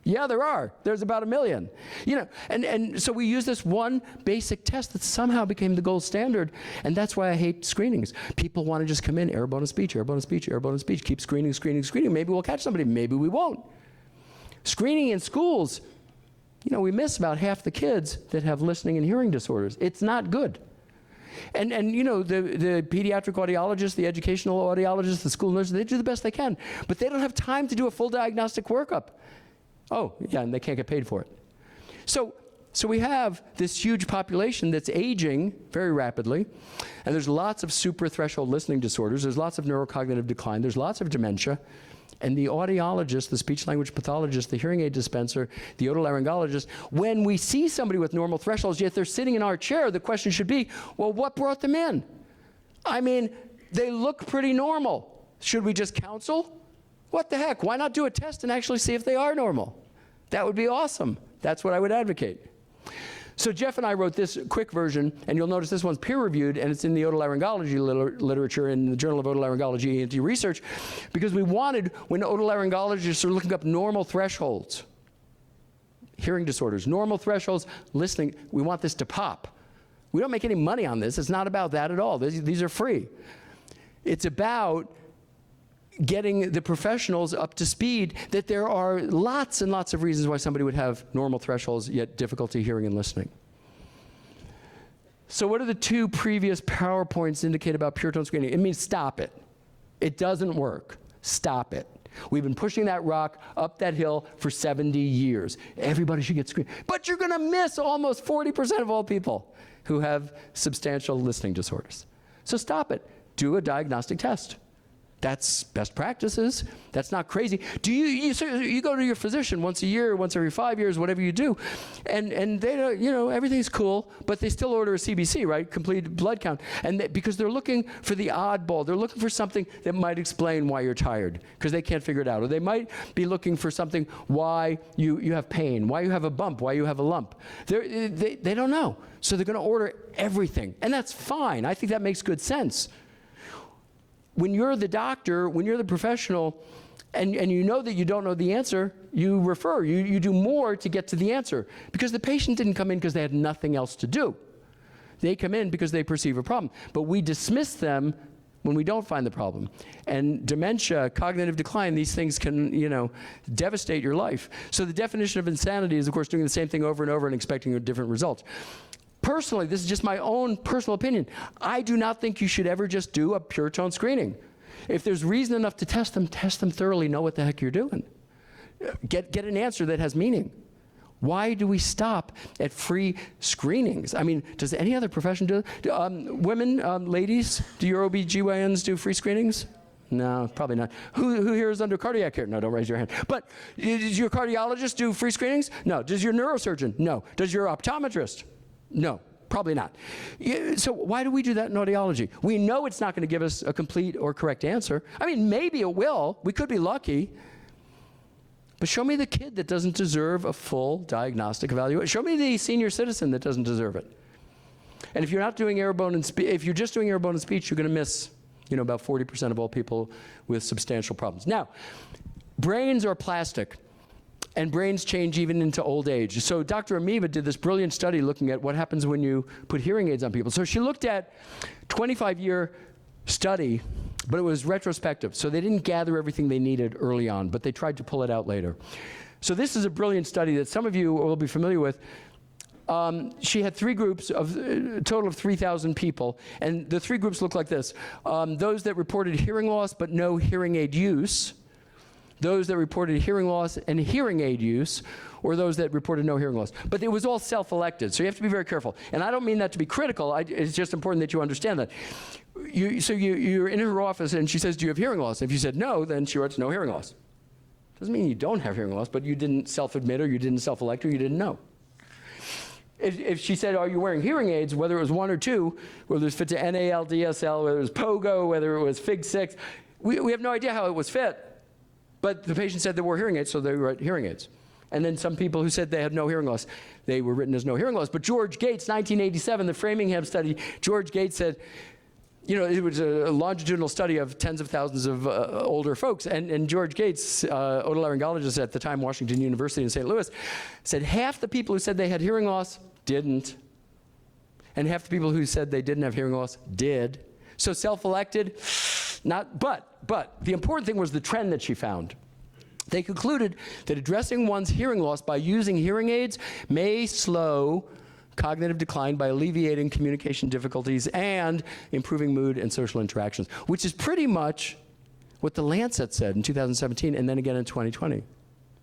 Yeah, there are. There's about 1 million. You know, and so we use this one basic test that somehow became the gold standard, and that's why I hate screenings. People want to just come in, air, bone, and speech, air, bone, and speech, air, bone, and speech, keep screening, screening, screening. Maybe we'll catch somebody, maybe we won't. Screening in schools, you know, we miss about half the kids that have listening and hearing disorders. It's not good. And you know, the pediatric audiologists, the educational audiologists, the school nurses, they do the best they can, but they don't have time to do a full diagnostic workup. Oh, yeah, and they can't get paid for it. So we have this huge population that's aging very rapidly, and there's lots of suprathreshold listening disorders, there's lots of neurocognitive decline, there's lots of dementia, and the audiologist, the speech-language pathologist, the hearing aid dispenser, the otolaryngologist, when we see somebody with normal thresholds, yet they're sitting in our chair, the question should be, well, what brought them in? I mean, they look pretty normal. Should we just counsel? What the heck? Why not do a test and actually see if they are normal? That would be awesome. That's what I would advocate. So Jeff and I wrote this quick version, and you'll notice this one's peer-reviewed, and it's in the otolaryngology literature in the Journal of Otolaryngology ENT Research, because we wanted, when otolaryngologists are looking up normal thresholds, hearing disorders, normal thresholds, listening, we want this to pop. We don't make any money on this. It's not about that at all. These are free. It's about getting the professionals up to speed that there are lots and lots of reasons why somebody would have normal thresholds yet difficulty hearing and listening. So what do the 2 previous PowerPoints indicate about pure tone screening? It means stop it. It doesn't work. Stop it. We've been pushing that rock up that hill for 70 years. Everybody should get screened. But you're going to miss almost 40% of all people who have substantial listening disorders. So stop it. Do a diagnostic test. That's best practices. That's not crazy. Do you go to your physician once a year, once every 5 years, whatever you do, and they don't, you know, everything's cool, but they still order a CBC, right? Complete blood count. And because they're looking for the oddball. They're looking for something that might explain why you're tired, because they can't figure it out. Or they might be looking for something why you have pain, why you have a bump, why you have a lump. They don't know. So they're going to order everything. And that's fine. I think that makes good sense. When you're the doctor, when you're the professional, and you know that you don't know the answer, you refer. You do more to get to the answer. Because the patient didn't come in because they had nothing else to do. They come in because they perceive a problem. But we dismiss them when we don't find the problem. And dementia, cognitive decline, these things can, devastate your life. So the definition of insanity is, of course, doing the same thing over and over and expecting a different result. Personally, this is just my own personal opinion. I do not think you should ever just do a pure tone screening. If there's reason enough to test them thoroughly, know what the heck you're doing. Get an answer that has meaning. Why do we stop at free screenings? I mean, does any other profession do it? Women, ladies, do your OBGYNs do free screenings? No, probably not. Who here is under cardiac care? No, don't raise your hand. But does your cardiologist do free screenings? No. Does your neurosurgeon? No. Does your optometrist? No, probably not. So why do we do that in audiology? We know it's not going to give us a complete or correct answer. I mean, maybe it will. We could be lucky. But show me the kid that doesn't deserve a full diagnostic evaluation. Show me the senior citizen that doesn't deserve it. And if you're not doing air, bone, and speech, if you're just doing air, bone, and speech, you're going to miss, about 40% of all people with substantial problems. Now, brains are plastic, and brains change even into old age. So Dr. Amiva did this brilliant study looking at what happens when you put hearing aids on people. So she looked at 25-year study, but it was retrospective. So they didn't gather everything they needed early on, but they tried to pull it out later. So this is a brilliant study that some of you will be familiar with. She had 3 groups of a total of 3,000 people, and the 3 groups look like this. Those that reported hearing loss but no hearing aid use, those that reported hearing loss and hearing aid use, or those that reported no hearing loss. But it was all self-elected, so you have to be very careful. And I don't mean that to be critical. It's just important that you understand that. You're in her office, and she says, do you have hearing loss? If you said no, then she writes no hearing loss. Doesn't mean you don't have hearing loss, but you didn't self-admit, or you didn't self-elect, or you didn't know. If she said, are you wearing hearing aids, whether it was 1 or 2, whether it was fit to NAL, DSL, whether it was POGO, whether it was FIG 6, we have no idea how it was fit. But the patient said they wore hearing aids, so they wrote hearing aids. And then some people who said they had no hearing loss, they were written as no hearing loss. But George Gates, 1987, the Framingham study, George Gates said, it was a longitudinal study of tens of thousands of older folks. And George Gates, otolaryngologist at the time, Washington University in St. Louis, said half the people who said they had hearing loss didn't. And half the people who said they didn't have hearing loss did. So self-elected, not, but the important thing was the trend that she found. They concluded that addressing one's hearing loss by using hearing aids may slow cognitive decline by alleviating communication difficulties and improving mood and social interactions, which is pretty much what the Lancet said in 2017 and then again in 2020,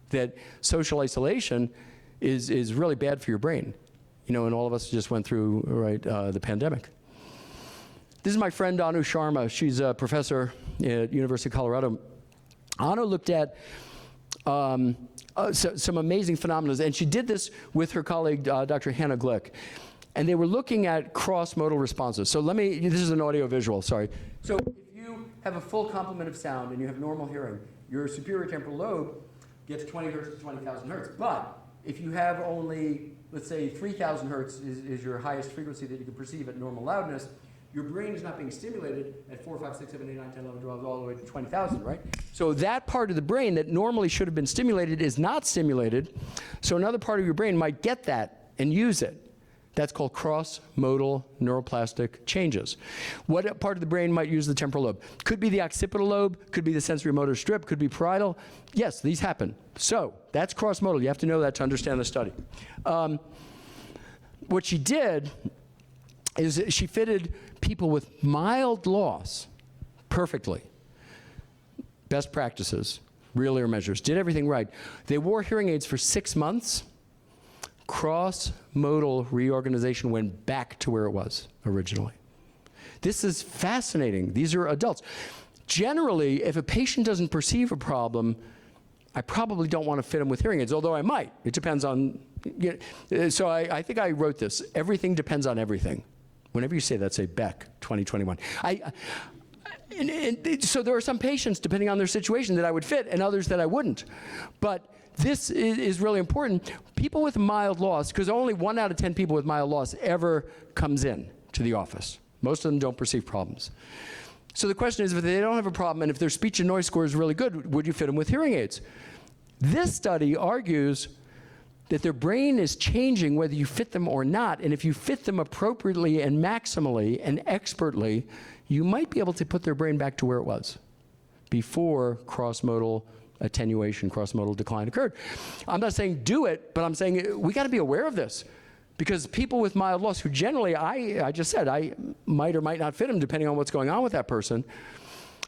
that social isolation is really bad for your brain. And all of us just went through, the pandemic. This is my friend Anu Sharma. She's a professor at University of Colorado. Anu looked at some amazing phenomena, and she did this with her colleague, Dr. Hannah Glick. And they were looking at cross-modal responses. So this is an audio-visual, sorry. So if you have a full complement of sound and you have normal hearing, your superior temporal lobe gets 20 hertz to 20,000 hertz. But if you have only, let's say, 3,000 hertz is your highest frequency that you can perceive at normal loudness, your brain is not being stimulated at 4, 5, 6, 7, 8, 9, 10, 11, 12, all the way to 20,000, right? So that part of the brain that normally should have been stimulated is not stimulated. So another part of your brain might get that and use it. That's called cross-modal neuroplastic changes. What part of the brain might use the temporal lobe? Could be the occipital lobe, could be the sensory motor strip, could be parietal. Yes, these happen. So that's cross-modal. You have to know that to understand the study. What she did is she fitted people with mild loss perfectly. Best practices, real ear measures, did everything right. They wore hearing aids for 6 months. Cross-modal reorganization went back to where it was originally. This is fascinating. These are adults. Generally, if a patient doesn't perceive a problem, I probably don't want to fit them with hearing aids, although I might. It depends on, so I think I wrote this. Everything depends on everything. Whenever you say that, say Beck, 2021. So there are some patients, depending on their situation, that I would fit and others that I wouldn't. But this is really important. People with mild loss, because only 1 out of 10 people with mild loss ever comes in to the office. Most of them don't perceive problems. So the question is, if they don't have a problem and if their speech and noise score is really good, would you fit them with hearing aids? This study argues that their brain is changing whether you fit them or not. And if you fit them appropriately and maximally and expertly, you might be able to put their brain back to where it was before cross-modal attenuation, cross-modal decline occurred. I'm not saying do it, but I'm saying we got to be aware of this. Because people with mild loss, who generally, I just said, I might or might not fit them depending on what's going on with that person.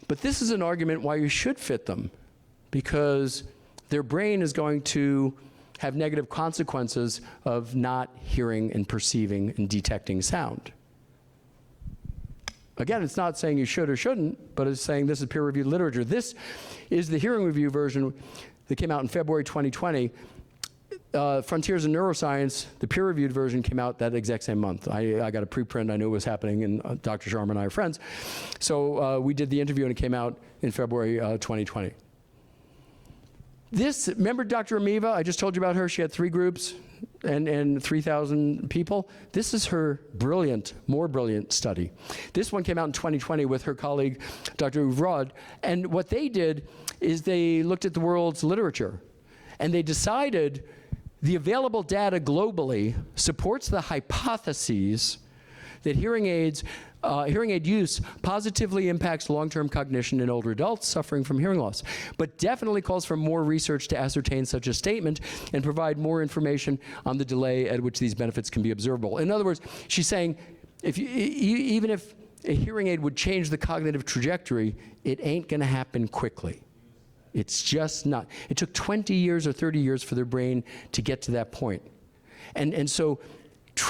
But this is an argument why you should fit them. Because their brain is going to have negative consequences of not hearing and perceiving and detecting sound. Again, it's not saying you should or shouldn't, but it's saying this is peer-reviewed literature. This is the hearing review version that came out in February 2020. Frontiers in Neuroscience, the peer-reviewed version came out that exact same month. I got a preprint, I knew it was happening, and Dr. Sharma and I are friends. So we did the interview and it came out in February 2020. This, remember Dr. Amiva? I just told you about her. She had 3 groups and 3,000 people. This is her brilliant, more brilliant study. This one came out in 2020 with her colleague, Dr. Uvrod. And what they did is they looked at the world's literature and they decided the available data globally supports the hypotheses that hearing aid use positively impacts long-term cognition in older adults suffering from hearing loss, but definitely calls for more research to ascertain such a statement and provide more information on the delay at which these benefits can be observable. In other words, she's saying, even if a hearing aid would change the cognitive trajectory, it ain't gonna happen quickly. It's just not. It took 20 years or 30 years for their brain to get to that point. And so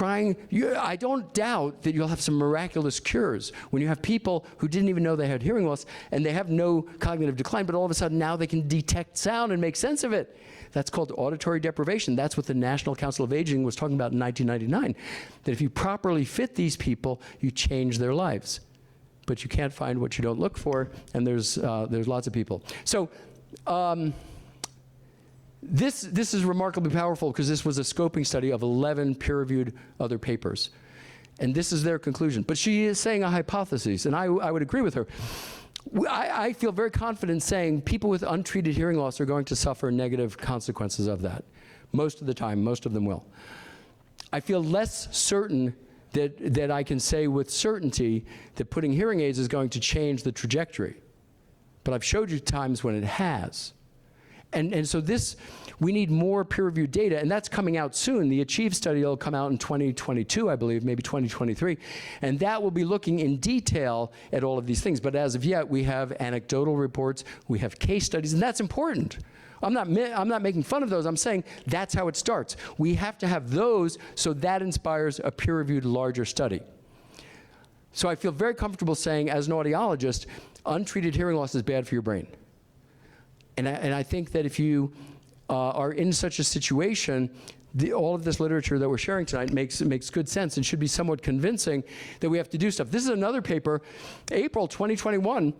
I don't doubt that you'll have some miraculous cures when you have people who didn't even know they had hearing loss and they have no cognitive decline, but all of a sudden now they can detect sound and make sense of it. That's called auditory deprivation. That's what the National Council of Aging was talking about in 1999, that if you properly fit these people, you change their lives. But you can't find what you don't look for, and there's lots of people. So this is remarkably powerful because this was a scoping study of 11 peer-reviewed other papers. And this is their conclusion. But she is saying a hypothesis, and I would agree with her. I feel very confident saying people with untreated hearing loss are going to suffer negative consequences of that. Most of the time, most of them will. I feel less certain that I can say with certainty that putting hearing aids is going to change the trajectory. But I've showed you times when it has. And so we need more peer-reviewed data, and that's coming out soon. The ACHIEVE study will come out in 2022, I believe, maybe 2023, and that will be looking in detail at all of these things. But as of yet, we have anecdotal reports, we have case studies, and that's important. I'm not making fun of those. I'm saying that's how it starts. We have to have those so that inspires a peer-reviewed larger study. So I feel very comfortable saying, as an audiologist, untreated hearing loss is bad for your brain. And I think that if you are in such a situation, all of this literature that we're sharing tonight makes good sense and should be somewhat convincing that we have to do stuff. This is another paper, April 2021,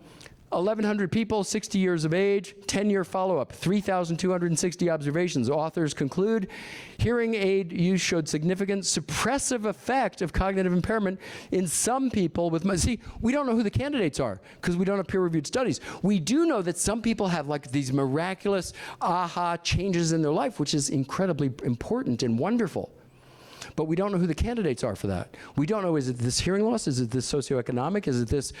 1,100 people, 60 years of age, 10-year follow-up, 3,260 observations. Authors conclude, hearing aid use showed significant suppressive effect of cognitive impairment in some people with, see, we don't know who the candidates are because we don't have peer-reviewed studies. We do know that some people have like these miraculous aha changes in their life, which is incredibly important and wonderful. But we don't know who the candidates are for that. We don't know, is it this hearing loss? Is it this socioeconomic? Is it this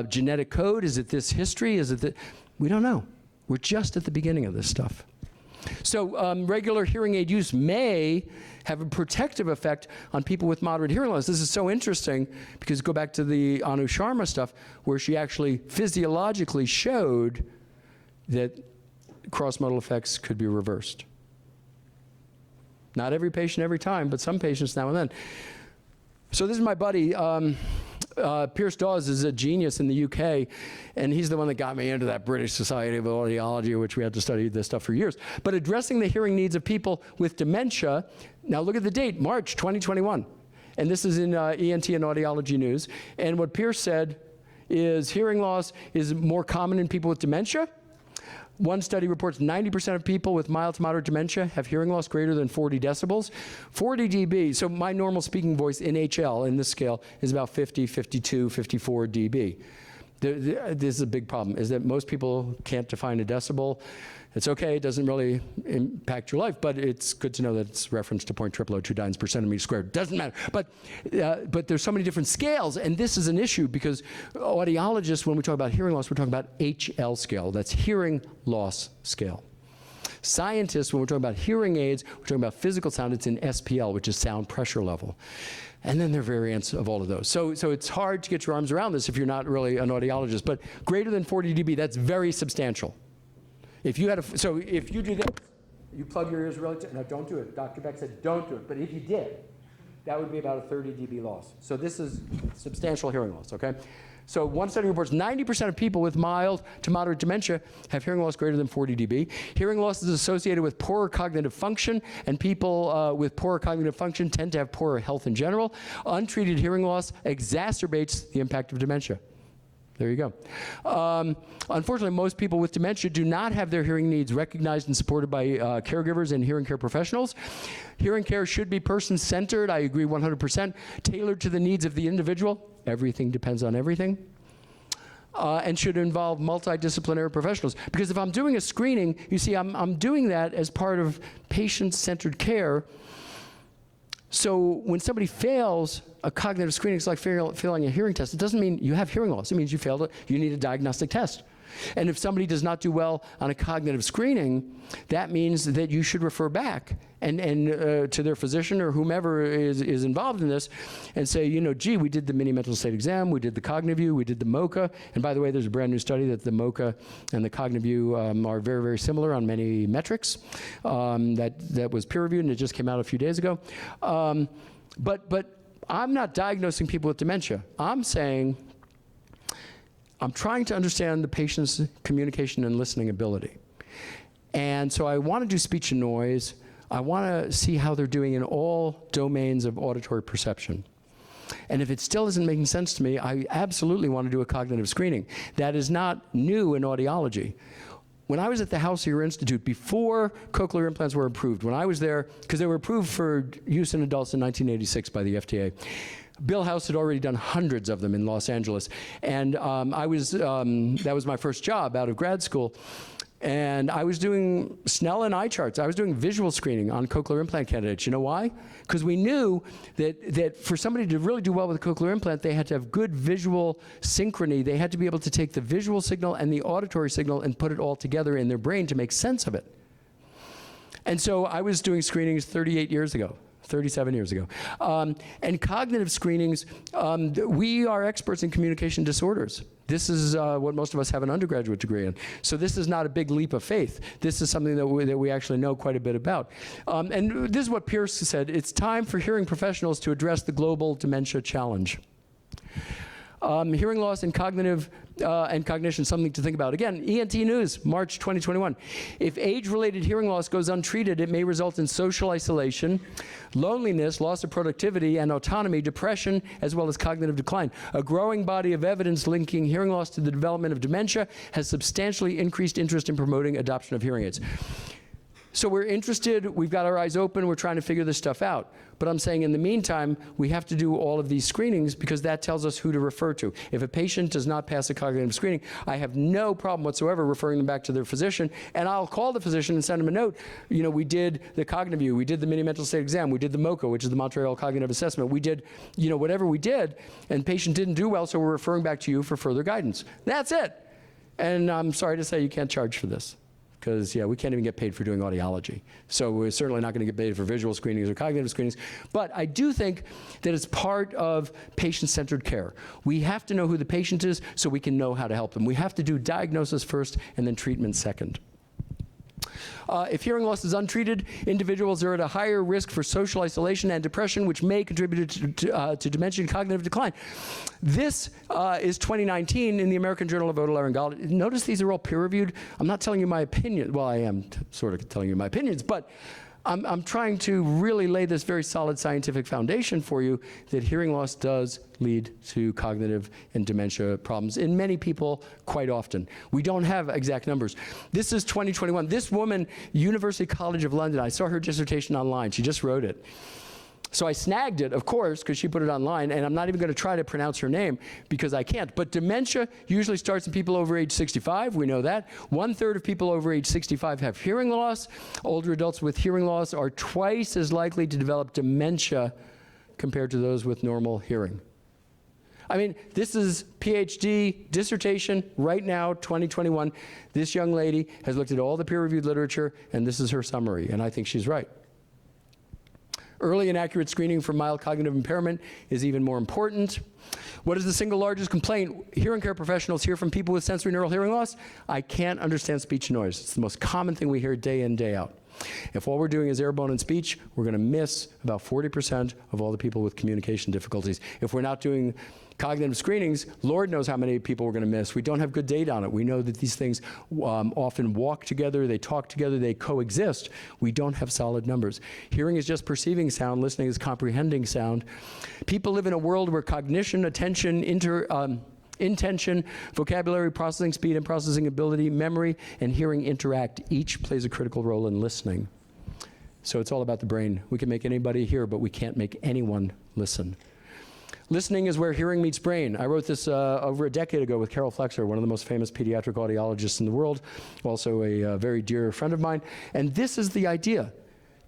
genetic code? Is it this history? Is it the, we don't know. We're just at the beginning of this stuff. So regular hearing aid use may have a protective effect on people with moderate hearing loss. This is so interesting because go back to the Anu Sharma stuff where she actually physiologically showed that cross-modal effects could be reversed. Not every patient every time, but some patients now and then. So this is my buddy, Pierce Dawes is a genius in the UK, and he's the one that got me into that British Society of Audiology, which we had to study this stuff for years. But addressing the hearing needs of people with dementia, now look at the date, March 2021. And this is in ENT and Audiology News. And what Pierce said is hearing loss is more common in people with dementia. One study reports 90% of people with mild to moderate dementia have hearing loss greater than 40 decibels. 40 dB, so my normal speaking voice in HL in this scale is about 50, 52, 54 dB. This is a big problem, is that most people can't define a decibel, It's okay, it doesn't really impact your life, but it's good to know that it's referenced to 0.002 dynes per centimeter squared. Doesn't matter. But there's so many different scales, and this is an issue because audiologists, when we talk about hearing loss, we're talking about HL scale. That's hearing loss scale. Scientists, when we're talking about hearing aids, we're talking about physical sound, it's in SPL, which is sound pressure level. And then there are variants of all of those. So it's hard to get your arms around this if you're not really an audiologist, but greater than 40 dB, that's very substantial. If you had so if you do this, you plug your ears really tight. No, don't do it. Dr. Beck said don't do it. But if you did, that would be about a 30 dB loss. So this is substantial hearing loss, okay? So one study reports 90% of people with mild to moderate dementia have hearing loss greater than 40 dB. Hearing loss is associated with poorer cognitive function, and people with poorer cognitive function tend to have poorer health in general. Untreated hearing loss exacerbates the impact of dementia. There you go. Unfortunately, most people with dementia do not have their hearing needs recognized and supported by caregivers and hearing care professionals. Hearing care should be person-centered, I agree 100%, tailored to the needs of the individual. Everything depends on everything. And should involve multidisciplinary professionals. Because if I'm doing a screening, you see, I'm doing that as part of patient-centered care. So when somebody fails a cognitive screening, it's like failing a hearing test. It doesn't mean you have hearing loss. It means you failed it. You need a diagnostic test. And if somebody does not do well on a cognitive screening, that means that you should refer back and to their physician or whomever is involved in this and say, you know, gee, we did the mini mental state exam, we did the CogniView, we did the MoCA. And by the way, there's a brand new study that the MoCA and the CogniView are very, very similar on many metrics. That was peer reviewed and it just came out a few days ago. But I'm not diagnosing people with dementia. I'm saying, I'm trying to understand the patient's communication and listening ability. And so I want to do speech and noise. I want to see how they're doing in all domains of auditory perception. And if it still isn't making sense to me, I absolutely want to do a cognitive screening. That is not new in audiology. When I was at the House Ear Institute, before cochlear implants were approved, when I was there, because they were approved for use in adults in 1986 by the FDA, Bill House had already done hundreds of them in Los Angeles. And that was my first job out of grad school. And I was doing Snellen eye charts. I was doing visual screening on cochlear implant candidates. You know why? Because we knew that for somebody to really do well with a cochlear implant, they had to have good visual synchrony. They had to be able to take the visual signal and the auditory signal and put it all together in their brain to make sense of it. And so I was doing screenings 38 years ago. 37 years ago. And cognitive screenings, we are experts in communication disorders. This is what most of us have an undergraduate degree in. So this is not a big leap of faith. This is something that we actually know quite a bit about. And this is what Pierce said, it's time for hearing professionals to address the global dementia challenge. Hearing loss and cognition, something to think about. Again, ENT News, March 2021. If age-related hearing loss goes untreated, it may result in social isolation, loneliness, loss of productivity and autonomy, depression, as well as cognitive decline. A growing body of evidence linking hearing loss to the development of dementia has substantially increased interest in promoting adoption of hearing aids. So we're interested, we've got our eyes open, we're trying to figure this stuff out. But I'm saying in the meantime, we have to do all of these screenings because that tells us who to refer to. If a patient does not pass a cognitive screening, I have no problem whatsoever referring them back to their physician, and I'll call the physician and send them a note. You know, we did the CogniView, we did the mini mental state exam, we did the MoCA, which is the Montreal Cognitive Assessment. We did, you know, whatever we did, and patient didn't do well, so we're referring back to you for further guidance. That's it. And I'm sorry to say you can't charge for this. Because, yeah, we can't even get paid for doing audiology. So we're certainly not going to get paid for visual screenings or cognitive screenings. But I do think that it's part of patient-centered care. We have to know who the patient is so we can know how to help them. We have to do diagnosis first and then treatment second. If hearing loss is untreated, individuals are at a higher risk for social isolation and depression, which may contribute to dementia and cognitive decline. This is 2019 in the American Journal of Otolaryngology. Notice these are all peer-reviewed. I'm not telling you my opinion. Well, I am sort of telling you my opinions, but I'm trying to really lay this very solid scientific foundation for you that hearing loss does lead to cognitive and dementia problems in many people quite often. We don't have exact numbers. This is 2021. This woman, University College of London, I saw her dissertation online. She just wrote it. So I snagged it, of course, because she put it online, and I'm not even going to try to pronounce her name because I can't. But dementia usually starts in people over age 65. We know that. 1/3 of people over age 65 have hearing loss. Older adults with hearing loss are twice as likely to develop dementia compared to those with normal hearing. I mean, this is PhD dissertation right now, 2021. This young lady has looked at all the peer-reviewed literature, and this is her summary, and I think she's right. Early and accurate screening for mild cognitive impairment is even more important. What is the single largest complaint hearing care professionals hear from people with sensory neural hearing loss? I can't understand speech and noise. It's the most common thing we hear day in, day out. If all we're doing is airborne and speech, we're going to miss about 40% of all the people with communication difficulties. If we're not doing cognitive screenings, Lord knows how many people we're going to miss. We don't have good data on it. We know that these things often walk together, they talk together, they coexist. We don't have solid numbers. Hearing is just perceiving sound, listening is comprehending sound. People live in a world where cognition, attention, intention, vocabulary, processing speed and processing ability, memory, and hearing interact. Each plays a critical role in listening. So it's all about the brain. We can make anybody hear, but we can't make anyone listen. Listening is where hearing meets brain. I wrote this over a decade ago with Carol Flexer, one of the most famous pediatric audiologists in the world, also a very dear friend of mine. And this is the idea.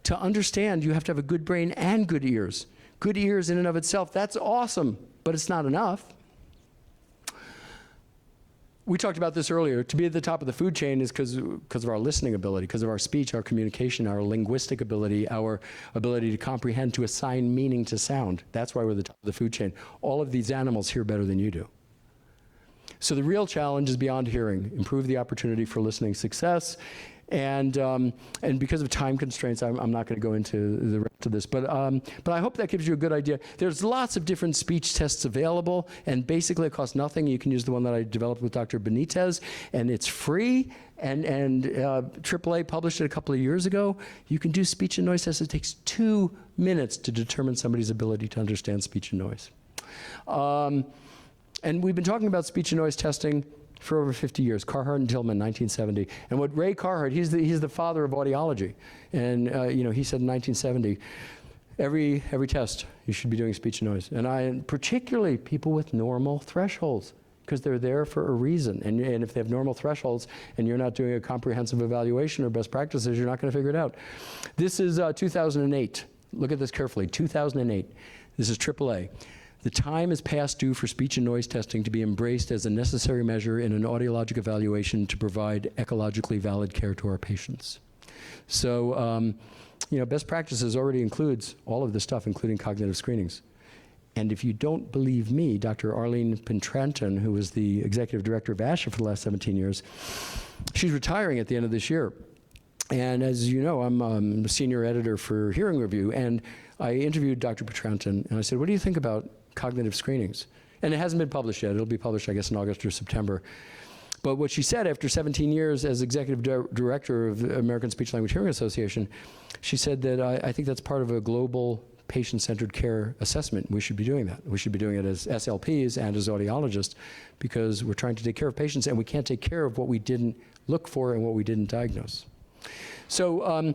To understand, you have to have a good brain and good ears. Good ears in and of itself, that's awesome, but it's not enough. We talked about this earlier. To be at the top of the food chain is because of our listening ability, because of our speech, our communication, our linguistic ability, our ability to comprehend, to assign meaning to sound. That's why we're at the top of the food chain. All of these animals hear better than you do. So the real challenge is beyond hearing. Improve the opportunity for listening success. And because of time constraints, I'm not going to go into the rest of this, but I hope that gives you a good idea. There's lots of different speech tests available, and basically it costs nothing. You can use the one that I developed with Dr. Benitez, and it's free, and AAA published it a couple of years ago. You can do speech and noise tests. It takes 2 minutes to determine somebody's ability to understand speech and noise. And we've been talking about speech and noise testing for over 50 years. Carhart and Tillman, 1970. And what Ray Carhart, he's the father of audiology. And he said in 1970, every test, you should be doing speech and noise. And particularly people with normal thresholds, because they're there for a reason. And if they have normal thresholds and you're not doing a comprehensive evaluation or best practices, you're not going to figure it out. This is 2008. Look at this carefully, 2008. This is AAA. The time is past due for speech and noise testing to be embraced as a necessary measure in an audiologic evaluation to provide ecologically valid care to our patients. So, best practices already includes all of this stuff, including cognitive screenings. And if you don't believe me, Dr. Arlene Pentranton, who was the executive director of ASHA for the last 17 years, she's retiring at the end of this year. And as you know, I'm a senior editor for Hearing Review, and I interviewed Dr. Pentranton, and I said, what do you think about cognitive screenings? And it hasn't been published yet. It'll be published, I guess, in August or September. But what she said after 17 years as executive director of the American Speech Language Hearing Association, she said that I think that's part of a global patient-centered care assessment. We should be doing that. We should be doing it as SLPs and as audiologists, because we're trying to take care of patients, and we can't take care of what we didn't look for and what we didn't diagnose. So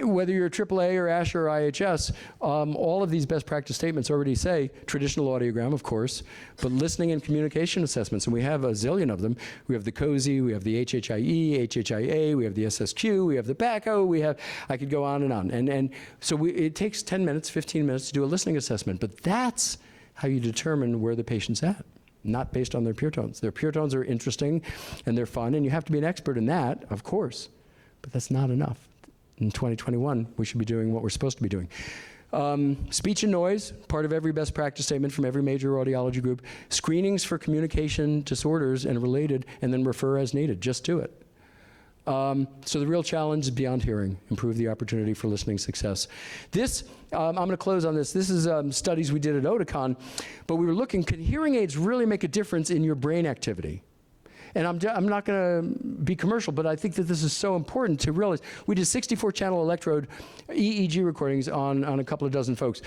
whether you're AAA or ASHA or IHS, all of these best practice statements already say traditional audiogram, of course, but listening and communication assessments, and we have a zillion of them. We have the COSI, we have the HHIE, HHIA, we have the SSQ, we have the PACO, I could go on. And so it takes 10 minutes, 15 minutes to do a listening assessment, but that's how you determine where the patient's at, not based on their pure tones. Their pure tones are interesting and they're fun, and you have to be an expert in that, of course, but that's not enough. In 2021, we should be doing what we're supposed to be doing. Speech and noise, part of every best practice statement from every major audiology group. Screenings for communication disorders and related, and then refer as needed. Just do it. So the real challenge is beyond hearing. Improve the opportunity for listening success. This, I'm going to close on this. This is studies we did at Oticon, but we were looking, can hearing aids really make a difference in your brain activity? And I'm not going to be commercial, but I think that this is so important to realize. We did 64-channel electrode EEG recordings on a couple of dozen folks.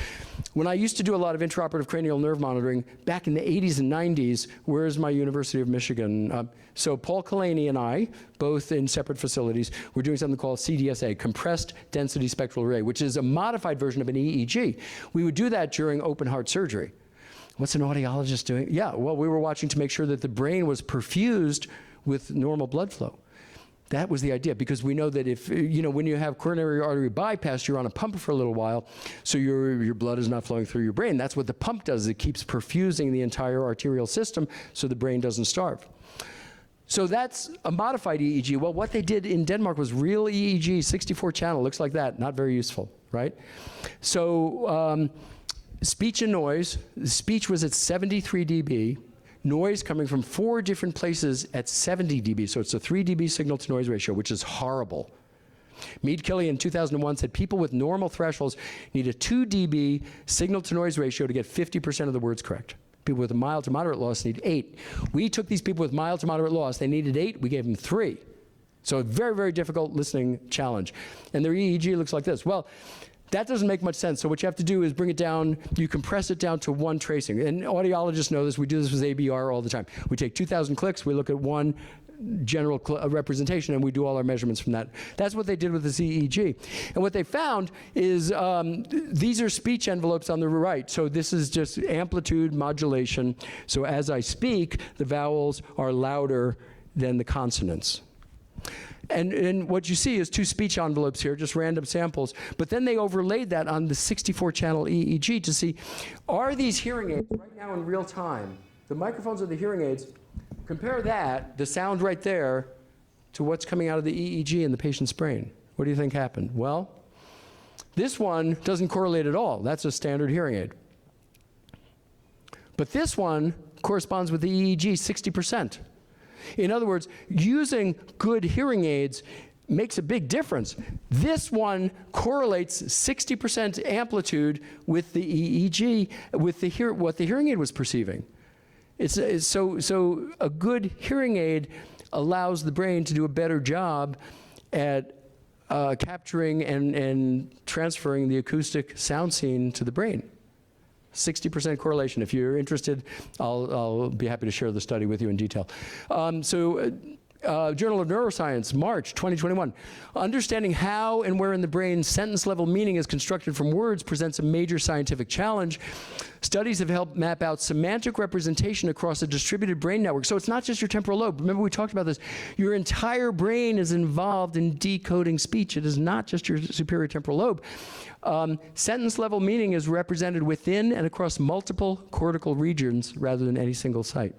When I used to do a lot of intraoperative cranial nerve monitoring back in the 80s and 90s, where's my University of Michigan? So Paul Kalani and I, both in separate facilities, were doing something called CDSA, Compressed Density Spectral Array, which is a modified version of an EEG. We would do that during open heart surgery. What's an audiologist doing? Yeah, well, we were watching to make sure that the brain was perfused with normal blood flow. That was the idea, because we know that if, when you have coronary artery bypass, you're on a pump for a little while, so your blood is not flowing through your brain. That's what the pump does. It keeps perfusing the entire arterial system so the brain doesn't starve. So that's a modified EEG. Well, what they did in Denmark was real EEG, 64 channel, looks like that, not very useful, right? So speech and noise, speech was at 73 dB, noise coming from 4 different places at 70 dB, so it's a 3 dB signal to noise ratio, which is horrible. Mead Kelly in 2001 said people with normal thresholds need a 2 dB signal to noise ratio to get 50% of the words correct. People with a mild to moderate loss need 8. We took these people with mild to moderate loss, they needed 8, we gave them 3. So a very, very difficult listening challenge. And their EEG looks like this. Well, that doesn't make much sense. So what you have to do is bring it down, you compress it down to 1 tracing. And audiologists know this, we do this with ABR all the time. We take 2,000 clicks, we look at 1 general representation, and we do all our measurements from that. That's what they did with this EEG. And what they found is these are speech envelopes on the right. So this is just amplitude modulation. So as I speak, the vowels are louder than the consonants. And what you see is 2 speech envelopes here, just random samples. But then they overlaid that on the 64-channel EEG to see, are these hearing aids right now in real time, the microphones of the hearing aids, compare that, the sound right there, to what's coming out of the EEG in the patient's brain. What do you think happened? Well, this one doesn't correlate at all. That's a standard hearing aid. But this one corresponds with the EEG 60%. In other words, using good hearing aids makes a big difference. This one correlates 60% amplitude with the EEG, with what the hearing aid was perceiving. So a good hearing aid allows the brain to do a better job at capturing and transferring the acoustic sound scene to the brain. 60% correlation. If you're interested, I'll be happy to share the study with you in detail. Journal of Neuroscience, March 2021. Understanding how and where in the brain sentence-level meaning is constructed from words presents a major scientific challenge. Studies have helped map out semantic representation across a distributed brain network. So it's not just your temporal lobe. Remember we talked about this. Your entire brain is involved in decoding speech. It is not just your superior temporal lobe. Sentence-level meaning is represented within and across multiple cortical regions rather than any single site.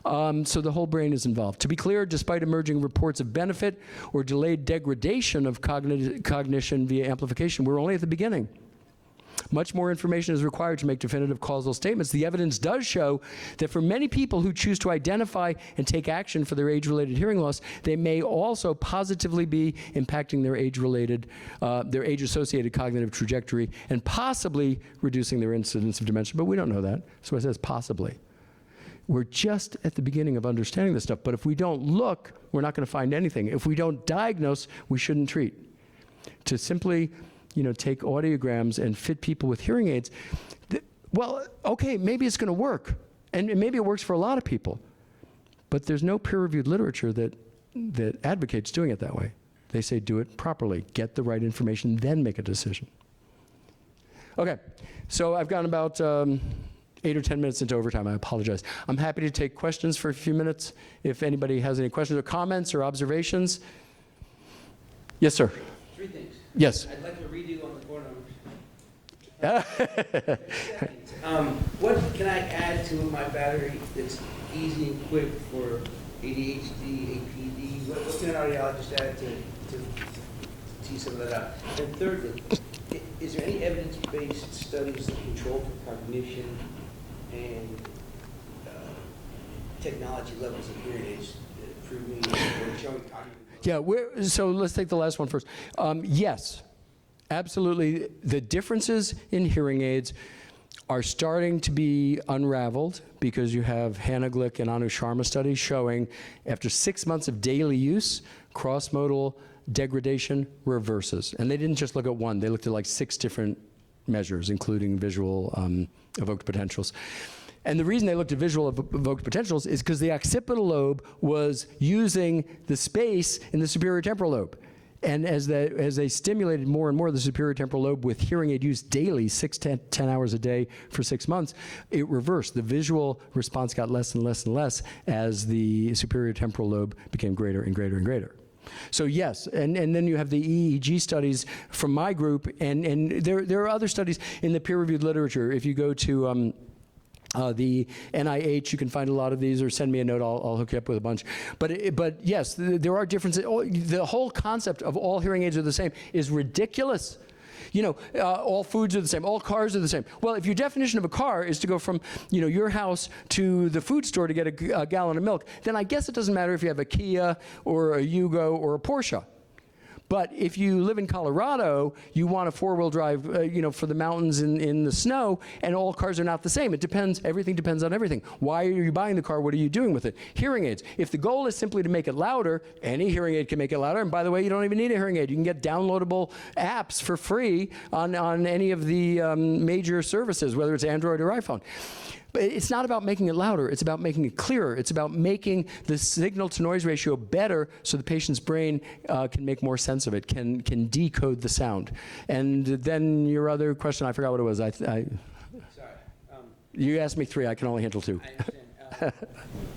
So the whole brain is involved. To be clear, despite emerging reports of benefit or delayed degradation of cognition via amplification, we're only at the beginning. Much more information is required to make definitive causal statements. The evidence does show that for many people who choose to identify and take action for their age-related hearing loss, they may also positively be impacting their age-associated cognitive trajectory and possibly reducing their incidence of dementia. But we don't know that, so it says possibly. We're just at the beginning of understanding this stuff, but if we don't look, we're not going to find anything. If we don't diagnose, we shouldn't treat. To simply, take audiograms and fit people with hearing aids, well, okay, maybe it's going to work, and maybe it works for a lot of people, but there's no peer-reviewed literature that advocates doing it that way. They say do it properly, get the right information, then make a decision. Okay, so I've gone about 8 or 10 minutes into overtime. I apologize. I'm happy to take questions for a few minutes if anybody has any questions or comments or observations. Yes, sir. 3 things. Yes. I'd like to redo on the 4 numbers. What can I add to my battery that's easy and quick for ADHD, APD? What can an audiologist add to tease some of that out? And thirdly, is there any evidence-based studies that control for cognition and technology levels of hearing aids proving or showing cognitive? Yeah, so let's take the last one first. Yes, absolutely. The differences in hearing aids are starting to be unraveled because you have Hannah Glick and Anu Sharma studies showing after 6 months of daily use, cross-modal degradation reverses. And they didn't just look at one, they looked at like 6 different measures, including visual evoked potentials. And the reason they looked at visual evoked potentials is because the occipital lobe was using the space in the superior temporal lobe. And as they stimulated more and more the superior temporal lobe with hearing aid use daily, 10 hours a day for 6 months, it reversed. The visual response got less and less and less as the superior temporal lobe became greater and greater and greater. So yes, and then you have the EEG studies from my group, and there are other studies in the peer-reviewed literature. If you go to the NIH, you can find a lot of these, or send me a note, I'll hook you up with a bunch. But yes, there are differences. The whole concept of all hearing aids are the same is ridiculous. You know, all foods are the same, all cars are the same. Well, if your definition of a car is to go from, you know, your house to the food store to get a gallon of milk, then I guess it doesn't matter if you have a Kia or a Yugo or a Porsche. But if you live in Colorado, you want a 4-wheel drive, you know, for the mountains in the snow, and all cars are not the same. It depends, everything depends on everything. Why are you buying the car? What are you doing with it? Hearing aids. If the goal is simply to make it louder, any hearing aid can make it louder. And by the way, you don't even need a hearing aid. You can get downloadable apps for free on any of the major services, whether it's Android or iPhone. But it's not about making it louder, it's about making it clearer. It's about making the signal to noise ratio better so the patient's brain can make more sense of it, can decode the sound. And then your other question, I forgot what it was. Sorry. You asked me 3, I can only handle 2. I understand.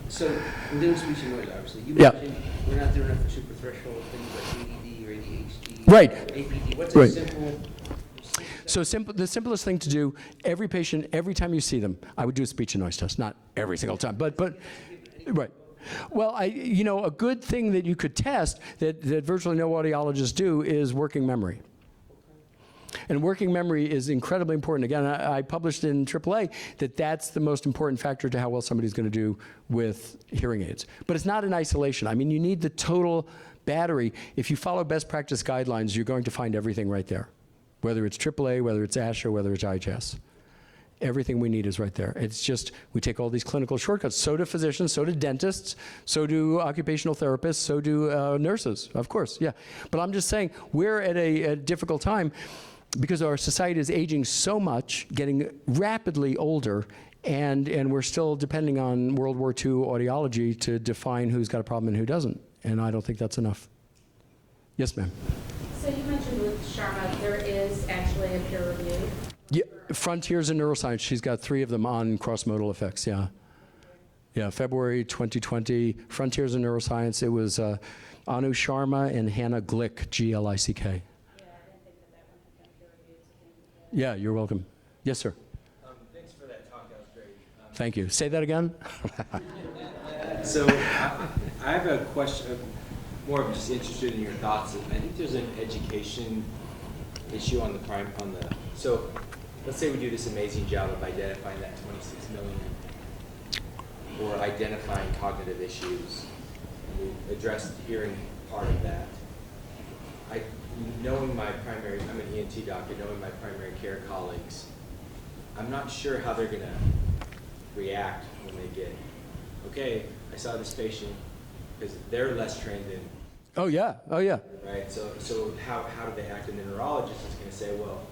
So, I'm doing speech and noise, obviously. You Yeah. mentioned we're not doing enough for super threshold things like ADD or ADHD. Right. APD. What's Right. a simple... So the simplest thing to do, every patient, every time you see them, I would do a speech and noise test, not every single time, but right. Well, you know, a good thing that you could test that virtually no audiologists do is working memory. And working memory is incredibly important. Again, I published in AAA that that's the most important factor to how well somebody's going to do with hearing aids. But it's not in isolation. I mean, you need the total battery. If you follow best practice guidelines, you're going to find everything right there. Whether it's AAA, whether it's ASHA, whether it's IHS. Everything we need is right there. It's just, we take all these clinical shortcuts. So do physicians, so do dentists, so do occupational therapists, so do nurses, of course, yeah. But I'm just saying, we're at a difficult time because our society is aging so much, getting rapidly older, and we're still depending on World War II audiology to define who's got a problem and who doesn't. And I don't think that's enough. Yes, ma'am. So you mentioned with Sharma, there is actually a peer review. Yeah, Frontiers in Neuroscience. She's got 3 of them on cross-modal effects, yeah. Yeah, February 2020, Frontiers in Neuroscience. It was Anu Sharma and Hannah Glick, G-L-I-C-K. Yeah, I didn't think that one had been peer reviewed. Yeah, you're welcome. Yes, sir. Thanks for that talk, that was great. Thank you. Say that again? So I have a question, more of just interested in your thoughts. I think there's an education issue on the so let's say we do this amazing job of identifying that 26 million or identifying cognitive issues. And we addressed the hearing part of that. Knowing my primary, I'm an ENT doctor, knowing my primary care colleagues, I'm not sure how they're gonna react when they get, okay, I saw this patient, because they're less trained in, Oh, yeah. Oh, yeah. right? So how do they act? And the neurologist is going to say, well,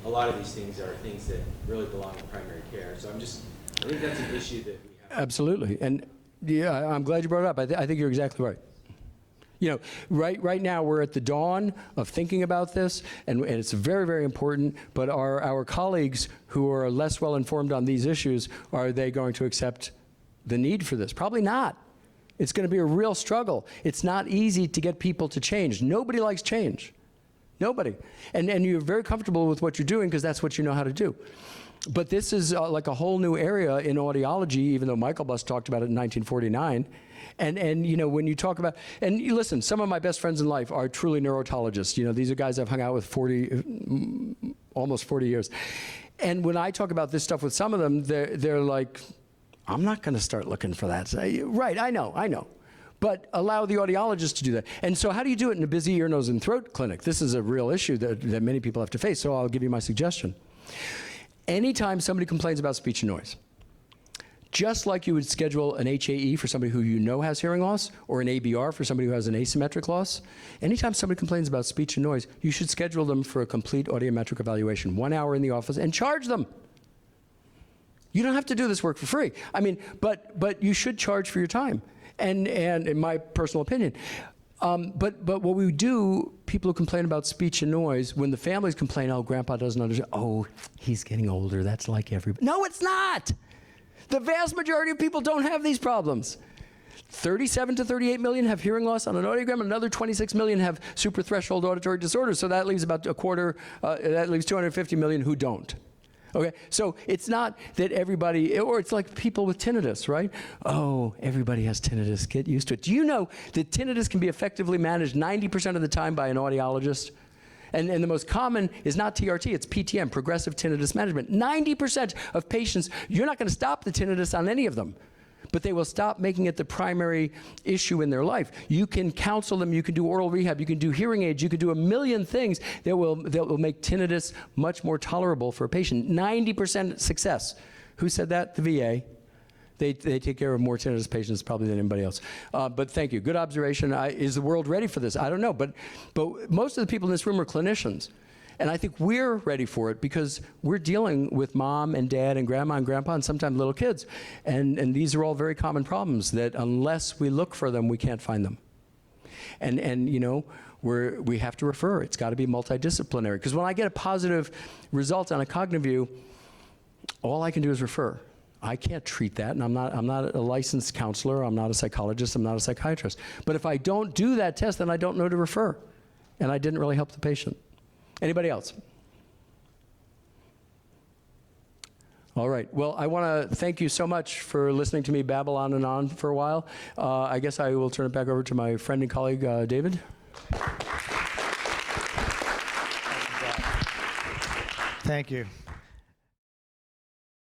a lot of these things are things that really belong in primary care. So I think that's an issue that we have. Absolutely. And yeah, I'm glad you brought it up. I think you're exactly right. You know, right now we're at the dawn of thinking about this, and it's very, very important, but our colleagues who are less well informed on these issues, are they going to accept the need for this? Probably not. It's going to be a real struggle. It's not easy to get people to change. Nobody likes change. Nobody. And you're very comfortable with what you're doing because that's what you know how to do. But this is like a whole new area in audiology, even though Michael Buss talked about it in 1949. And you know, when you talk about, and you listen, some of my best friends in life are truly neurotologists. You know, these are guys I've hung out with almost 40 years. And when I talk about this stuff with some of them, they're like, I'm not going to start looking for that. Right, I know. But allow the audiologist to do that. And so how do you do it in a busy ear, nose, and throat clinic? This is a real issue that many people have to face, so I'll give you my suggestion. Anytime somebody complains about speech and noise, just like you would schedule an HAE for somebody who you know has hearing loss, or an ABR for somebody who has an asymmetric loss, anytime somebody complains about speech and noise, you should schedule them for a complete audiometric evaluation, 1 hour in the office, and charge them. You don't have to do this work for free. I mean, but you should charge for your time, and in my personal opinion. But what we do, people who complain about speech and noise, when the families complain, oh, grandpa doesn't understand, oh, he's getting older, that's like everybody. No, it's not! The vast majority of people don't have these problems. 37 to 38 million have hearing loss on an audiogram, another 26 million have suprathreshold auditory disorders, so that leaves about a quarter, that leaves 250 million who don't. Okay, so it's not that everybody, or it's like people with tinnitus, right? Oh, everybody has tinnitus, get used to it. Do you know that tinnitus can be effectively managed 90% of the time by an audiologist? And the most common is not TRT, it's PTM, progressive tinnitus management. 90% of patients, you're not going to stop the tinnitus on any of them, but they will stop making it the primary issue in their life. You can counsel them, you can do oral rehab, you can do hearing aids, you can do a million things that will make tinnitus much more tolerable for a patient. 90% success. Who said that? The VA. They take care of more tinnitus patients probably than anybody else. But thank you. Good observation. Is the world ready for this? I don't know. But most of the people in this room are clinicians. And I think we're ready for it because we're dealing with mom and dad and grandma and grandpa and sometimes little kids. And these are all very common problems that unless we look for them, we can't find them. And you know, we have to refer. It's got to be multidisciplinary. Because when I get a positive result on a Cognivue, all I can do is refer. I can't treat that, and I'm not a licensed counselor, I'm not a psychologist, I'm not a psychiatrist. But if I don't do that test, then I don't know to refer, and I didn't really help the patient. Anybody else? All right, well, I want to thank you so much for listening to me babble on and on for a while. I guess I will turn it back over to my friend and colleague, David. Thank you.